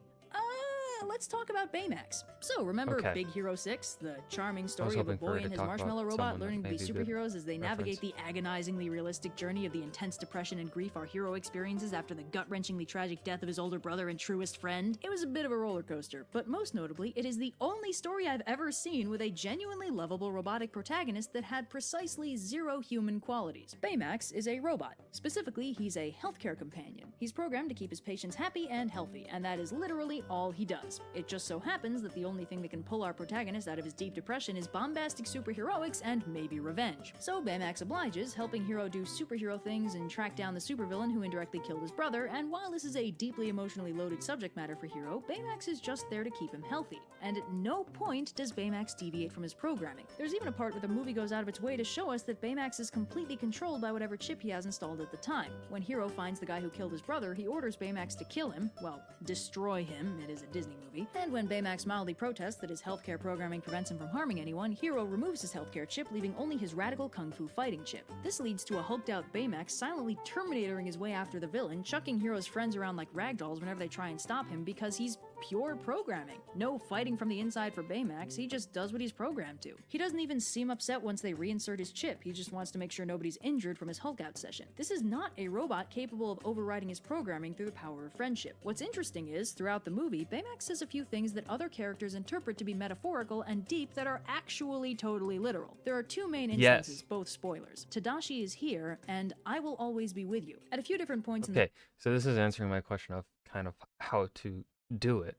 let's talk about Baymax. So, remember Okay. Big Hero 6, the charming I was story of a hoping for boy her to and his talk about marshmallow robot someone that learning to be maybe did superheroes as they navigate reference. the agonizingly realistic journey of the intense depression and grief our hero experiences after the gut-wrenchingly tragic death of his older brother and truest friend? It was a bit of a roller coaster, but most notably, it is the only story I've ever seen with a genuinely lovable robotic protagonist that had precisely zero human qualities. Baymax is a robot. Specifically, he's a healthcare companion. He's programmed to keep his patients happy and healthy, and that is literally all he does. It just so happens that the only thing that can pull our protagonist out of his deep depression is bombastic superheroics and maybe revenge. So Baymax obliges, helping Hero do superhero things and track down the supervillain who indirectly killed his brother, and while this is a deeply emotionally loaded subject matter for Hero, Baymax is just there to keep him healthy. And at no point does Baymax deviate from his programming. There's even a part where the movie goes out of its way to show us that Baymax is completely controlled by whatever chip he has installed at the time. When Hero finds the guy who killed his brother, he orders Baymax to kill him, well, destroy him, it is a Disney movie, and when Baymax mildly protests that his healthcare programming prevents him from harming anyone, Hero removes his healthcare chip, leaving only his radical kung fu fighting chip. This leads to a hulked out Baymax silently Terminatoring his way after the villain, chucking Hero's friends around like ragdolls whenever they try and stop him because he's pure programming. No fighting from the inside for Baymax, he just does what he's programmed to. He doesn't even seem upset once they reinsert his chip, he just wants to make sure nobody's injured from his Hulk out session. This is not a robot capable of overriding his programming through the power of friendship. What's interesting is, throughout the movie, Baymax says a few things that other characters interpret to be metaphorical and deep that are actually totally literal. There are two main instances, both spoilers. Tadashi is here, and I will always be with you. At a few different points in the So this is answering my question of kind of how to do it,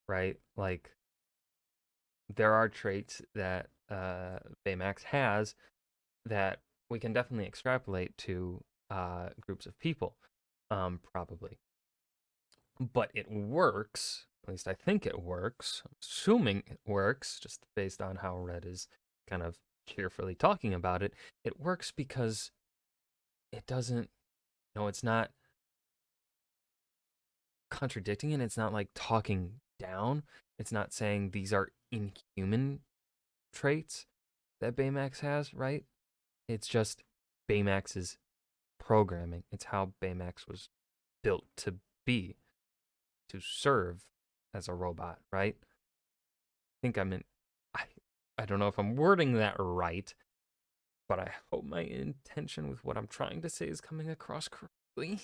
right? Like, there are traits that Baymax has that we can definitely extrapolate to groups of people, probably. But it works, at least I think it works, I'm assuming it works, just based on how Red is kind of cheerfully talking about it. It works because it doesn't, it's not contradicting it. It's not like talking down. It's not saying these are inhuman traits that Baymax has, right? It's just Baymax's programming. It's how Baymax was built to be, to serve as a robot, right? I think I don't know if I'm wording that right, but I hope my intention with what I'm trying to say is coming across correctly.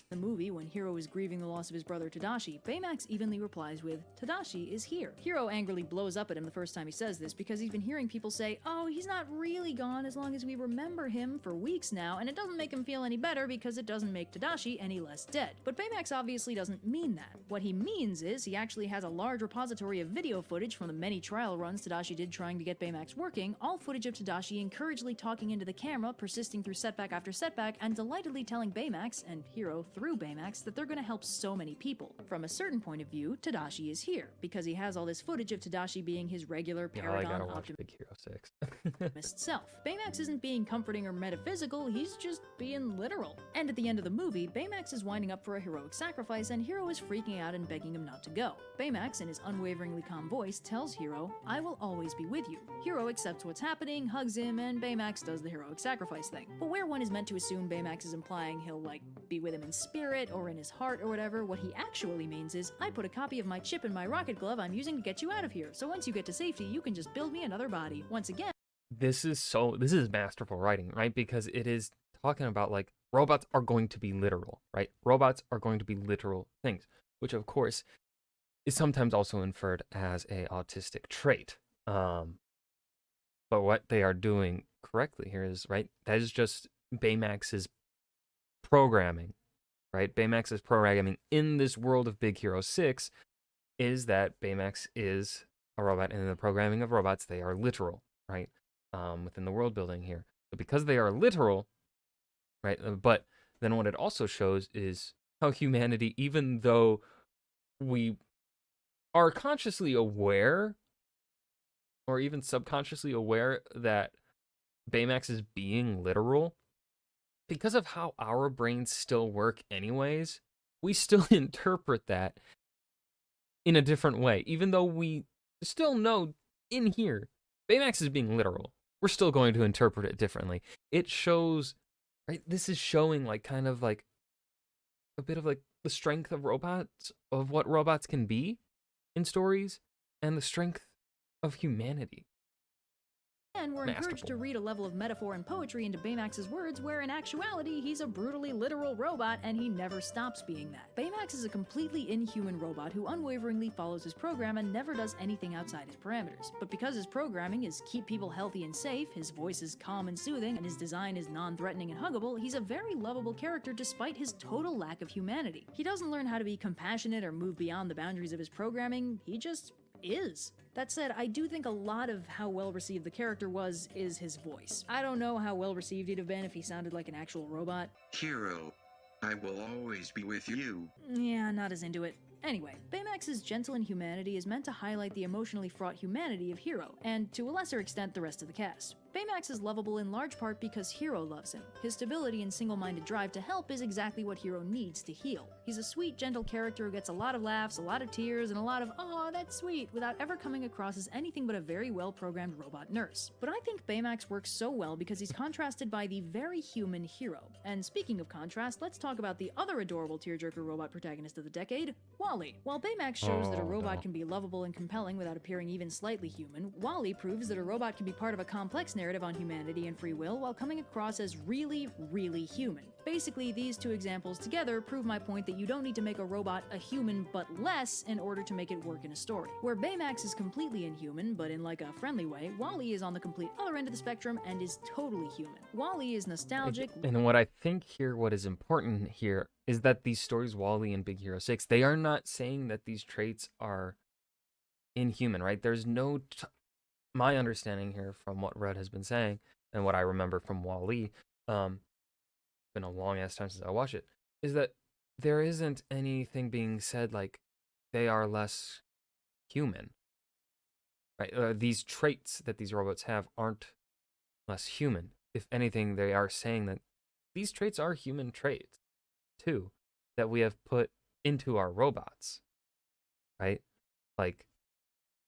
The movie, when Hero is grieving the loss of his brother Tadashi, Baymax evenly replies with, "Tadashi is here." Hero angrily blows up at him the first time he says this because he's been hearing people say, "Oh, he's not really gone as long as we remember him," for weeks now, and it doesn't make him feel any better because it doesn't make Tadashi any less dead. But Baymax obviously doesn't mean that. What he means is he actually has a large repository of video footage from the many trial runs Tadashi did trying to get Baymax working, all footage of Tadashi encouragedly talking into the camera, persisting through setback after setback, and delightedly telling Baymax, and Hero through Baymax, that they're going to help so many people. From a certain point of view, Tadashi is here, because he has all this footage of Tadashi being his regular paragon optimist Big Hero 6. self. Baymax isn't being comforting or metaphysical, he's just being literal. And at the end of the movie, Baymax is winding up for a heroic sacrifice, and Hero is freaking out and begging him not to go. Baymax, in his unwaveringly calm voice, tells Hero, "I will always be with you." Hero accepts what's happening, hugs him, and Baymax does the heroic sacrifice thing. But where one is meant to assume Baymax is implying he'll, be with him in spirit or in his heart or whatever, what he actually means is, "I put a copy of my chip in my rocket glove I'm using to get you out of here, so once you get to safety, you can just build me another body." Once again, This is masterful writing, right? Because it is talking about, robots are going to be literal, right? Robots are going to be literal things, which of course is sometimes also inferred as a autistic trait. But what they are doing correctly here is, right, that is just Baymax's programming, right? Baymax's programming in this world of Big Hero 6 is that Baymax is a robot, and in the programming of robots, they are literal, right? Within the world building here. So because they are literal, right? But then what it also shows is how humanity, even though we are consciously aware or even subconsciously aware that Baymax is being literal, because of how our brains still work anyways, we still interpret that in a different way. Even though we still know in here, Baymax is being literal, we're still going to interpret it differently. It shows, right? This is showing a bit of the strength of robots, of what robots can be in stories, and the strength of humanity. And we're encouraged to Masterful. read a level of metaphor and poetry into Baymax's words where in actuality he's a brutally literal robot and he never stops being that. Baymax is a completely inhuman robot who unwaveringly follows his program and never does anything outside his parameters. But because his programming is keep people healthy and safe, his voice is calm and soothing, and his design is non-threatening and huggable, he's a very lovable character despite his total lack of humanity. He doesn't learn how to be compassionate or move beyond the boundaries of his programming, he just is. That said, I do think a lot of how well received the character is his voice. I don't know how well received he'd have been if he sounded like an actual robot. Hero, I will always be with you. Yeah, not as into it. Anyway, Baymax's gentle inhumanity is meant to highlight the emotionally fraught humanity of Hero, and to a lesser extent the rest of the cast. Baymax is lovable in large part because Hero loves him. His stability and single-minded drive to help is exactly what Hero needs to heal. He's a sweet, gentle character who gets a lot of laughs, a lot of tears, and a lot of "aw, that's sweet," without ever coming across as anything but a very well-programmed robot nurse. But I think Baymax works so well because he's contrasted by the very human Hero. And speaking of contrast, let's talk about the other adorable tearjerker robot protagonist of the decade, Wall-E. While Baymax shows that a robot can be lovable and compelling without appearing even slightly human, Wall-E proves that a robot can be part of a complex narrative on humanity and free will while coming across as really, really human. Basically, these two examples together prove my point that you don't need to make a robot a human but less in order to make it work in a story. Where Baymax is completely inhuman, but in like a friendly way, Wall-E is on the complete other end of the spectrum and is totally human. Wall-E is nostalgic. And what I think here, what is important here, is that these stories, Wall-E and Big Hero 6, they are not saying that these traits are inhuman, right? There's no... my understanding here from what Red has been saying, and what I remember from Wall-E, been a long ass time since I watched it, is that there isn't anything being said like they are less human, right? These traits that these robots have aren't less human. If anything, they are saying that these traits are human traits too, that we have put into our robots, right? Like,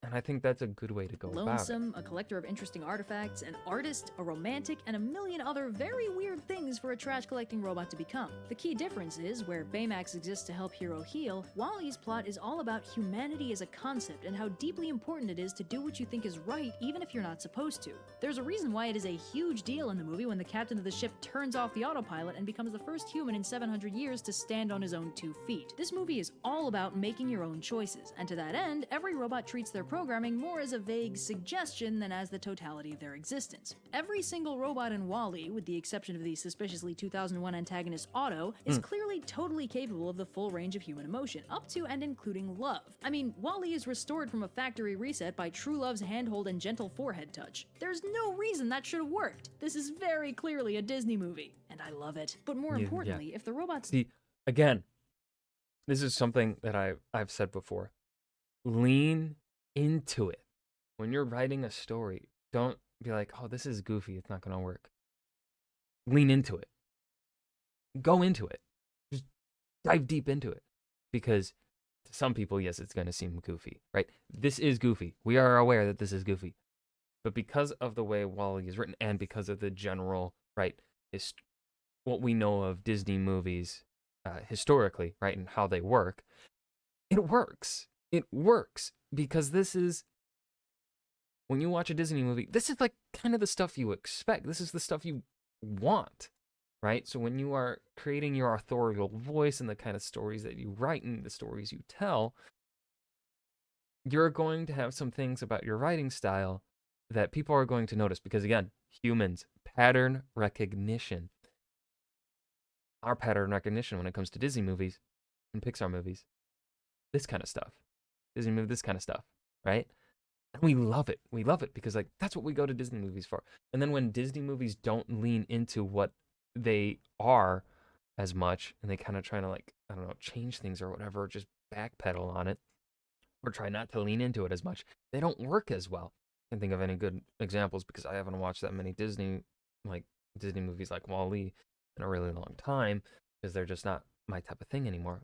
and I think that's a good way to go about it. Lonesome, a collector of interesting artifacts, an artist, a romantic, and a million other very weird things for a trash-collecting robot to become. The key difference is, where Baymax exists to help Hero heal, Wall-E's plot is all about humanity as a concept and how deeply important it is to do what you think is right even if you're not supposed to. There's a reason why it is a huge deal in the movie when the captain of the ship turns off the autopilot and becomes the first human in 700 years to stand on his own 2 feet. This movie is all about making your own choices, and to that end, every robot treats their programming more as a vague suggestion than as the totality of their existence. Every single robot in Wall-E, with the exception of the suspiciously 2001 antagonist Otto, is clearly totally capable of the full range of human emotion, up to and including love. I mean, Wall-E is restored from a factory reset by true love's handhold and gentle forehead touch. There's no reason that should have worked. This is very clearly a Disney movie, and I love it. But more importantly, if the robots... See, again, this is something that I've said before. Lean into it. When you're writing a story, don't be like, oh, this is goofy, it's not going to work. Lean into it. Go into it. Just dive deep into it. Because to some people, yes, it's going to seem goofy, right? This is goofy. We are aware that this is goofy. But because of the way Wall-E is written and because of the general, right, what we know of Disney movies historically, right, and how they work, it works. It works because this is, when you watch a Disney movie, this is like kind of the stuff you expect. This is the stuff you want, right? So when you are creating your authorial voice and the kind of stories that you write and the stories you tell, you're going to have some things about your writing style that people are going to notice because, again, humans, pattern recognition. Our pattern recognition when it comes to Disney movies and Pixar movies, this kind of stuff. Disney movie, this kind of stuff, right? And we love it. We love it because, like, that's what we go to Disney movies for. And then when Disney movies don't lean into what they are as much and they kind of try to, like, I don't know, change things or whatever, or just backpedal on it or try not to lean into it as much, they don't work as well. I can't think of any good examples because I haven't watched that many Disney movies like Wall-E in a really long time because they're just not my type of thing anymore.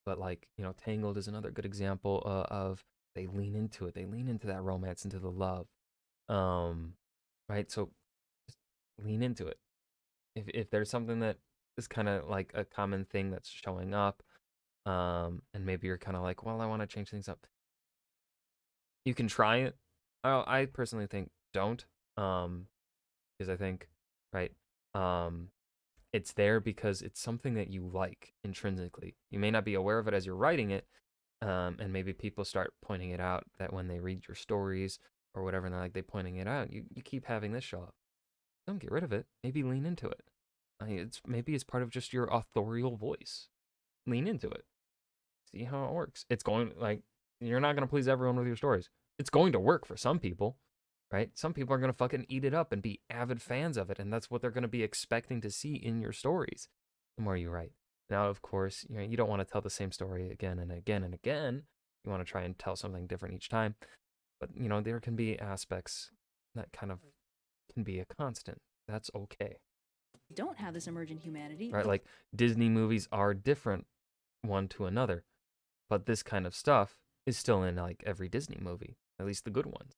But, like, you know, Tangled is another good example of they lean into it. They lean into that romance, into the love, right? So just lean into it. If there's something that is kind of like a common thing that's showing up, and maybe you're kind of like, well, I want to change things up. You can try it. I personally think don't, because I think, right, um, it's there because it's something that you like intrinsically. You may not be aware of it as you're writing it, and maybe people start pointing it out that when they read your stories or whatever, and they're like they pointing it out, you keep having this show up. Don't get rid of it. Maybe lean into it. I mean, maybe it's part of just your authorial voice. Lean into it. See how it works. It's going like you're not gonna please everyone with your stories. It's going to work for some people, right? Some people are gonna fucking eat it up and be avid fans of it, and that's what they're gonna be expecting to see in your stories. The more you write. Now, of course, you don't want to tell the same story again and again and again. You want to try and tell something different each time. But there can be aspects that kind of can be a constant. That's okay. Don't have this emergent humanity. Right? Like Disney movies are different one to another. But this kind of stuff is still in like every Disney movie, at least the good ones.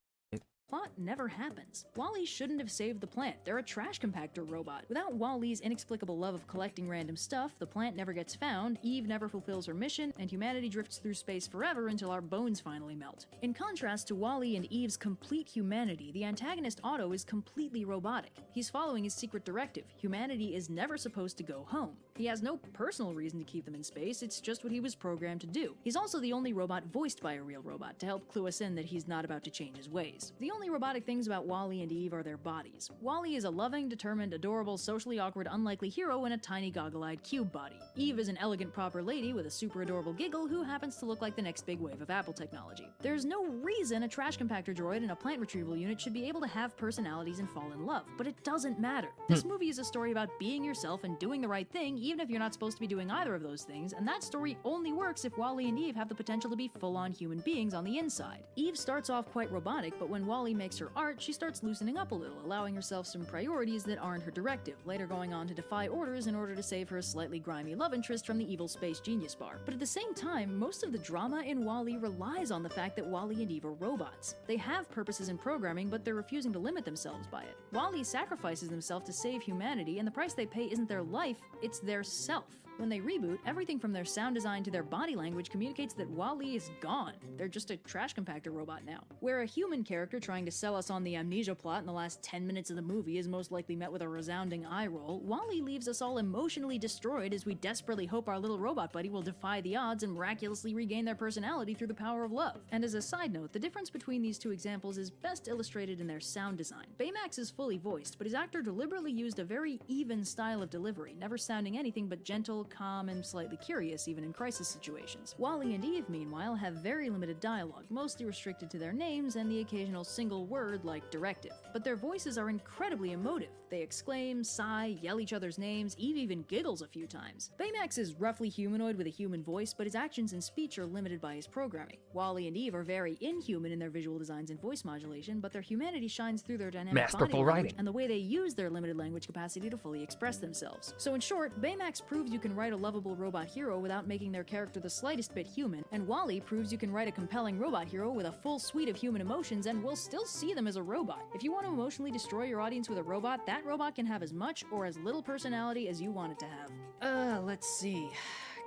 Plot never happens. WALL-E shouldn't have saved the plant. They're a trash compactor robot. Without WALL-E's inexplicable love of collecting random stuff, the plant never gets found, Eve never fulfills her mission, and humanity drifts through space forever until our bones finally melt. In contrast to WALL-E and Eve's complete humanity, the antagonist Otto is completely robotic. He's following his secret directive. Humanity is never supposed to go home. He has no personal reason to keep them in space, it's just what he was programmed to do. He's also the only robot voiced by a real robot to help clue us in that he's not about to change his ways. The only robotic things about WALL-E and Eve are their bodies. WALL-E is a loving, determined, adorable, socially awkward, unlikely hero in a tiny goggle-eyed cube body. Eve is an elegant, proper lady with a super adorable giggle who happens to look like the next big wave of Apple technology. There's no reason a trash compactor droid in a plant retrieval unit should be able to have personalities and fall in love, but it doesn't matter. This movie is a story about being yourself and doing the right thing, even if you're not supposed to be doing either of those things, and that story only works if WALL-E and Eve have the potential to be full-on human beings on the inside. Eve starts off quite robotic, but when WALL-E makes her art, she starts loosening up a little, allowing herself some priorities that aren't her directive, later going on to defy orders in order to save her slightly grimy love interest from the evil space genius bar. But at the same time, most of the drama in WALL-E relies on the fact that WALL-E and Eve are robots. They have purposes in programming, but they're refusing to limit themselves by it. WALL-E sacrifices themselves to save humanity, and the price they pay isn't their life, it's their self. When they reboot, everything from their sound design to their body language communicates that WALL-E is gone. They're just a trash compactor robot now. Where a human character trying to sell us on the amnesia plot in the last 10 minutes of the movie is most likely met with a resounding eye roll, WALL-E leaves us all emotionally destroyed as we desperately hope our little robot buddy will defy the odds and miraculously regain their personality through the power of love. And as a side note, the difference between these two examples is best illustrated in their sound design. Baymax is fully voiced, but his actor deliberately used a very even style of delivery, never sounding anything but gentle, calm, and slightly curious even in crisis situations. WALL-E and Eve, meanwhile, have very limited dialogue, mostly restricted to their names and the occasional single word like directive. But their voices are incredibly emotive. They exclaim, sigh, yell each other's names, Eve even giggles a few times. Baymax is roughly humanoid with a human voice, but his actions and speech are limited by his programming. WALL-E and Eve are very inhuman in their visual designs and voice modulation, but their humanity shines through their dynamic Masterful body language writing. and the way they use their limited language capacity to fully express themselves. So in short, Baymax proves you can write a lovable robot hero without making their character the slightest bit human, and WALL-E proves you can write a compelling robot hero with a full suite of human emotions and we'll still see them as a robot. If you want to emotionally destroy your audience with a robot, that robot can have as much or as little personality as you want it to have. Let's see.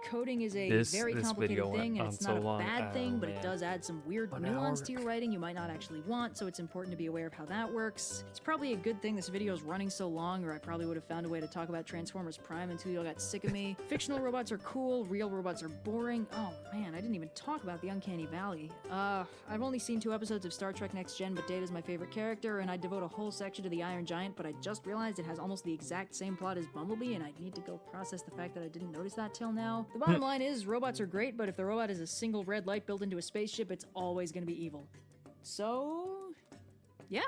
Coding is a very complicated thing, and it's not a bad thing, but it does add some weird nuance to your writing you might not actually want, so it's important to be aware of how that works. It's probably a good thing this video is running so long, or I probably would have found a way to talk about Transformers Prime until y'all got sick of me. Fictional robots are cool, real robots are boring. Oh man, I didn't even talk about the Uncanny Valley. I've only seen 2 episodes of Star Trek Next Gen, but Data's my favorite character, and I'd devote a whole section to the Iron Giant, but I just realized it has almost the exact same plot as Bumblebee, and I need to go process the fact that I didn't notice that till now. The bottom line is, robots are great, but if the robot is a single red light built into a spaceship, it's always gonna be evil. So, yeah.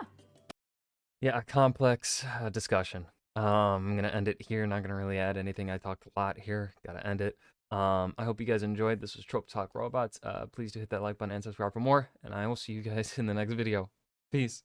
Yeah, a complex discussion. I'm gonna end it here. Not gonna really add anything. I talked a lot here. Gotta end it. I hope you guys enjoyed. This was Trope Talk Robots. Please do hit that like button and subscribe for more, and I will see you guys in the next video. Peace.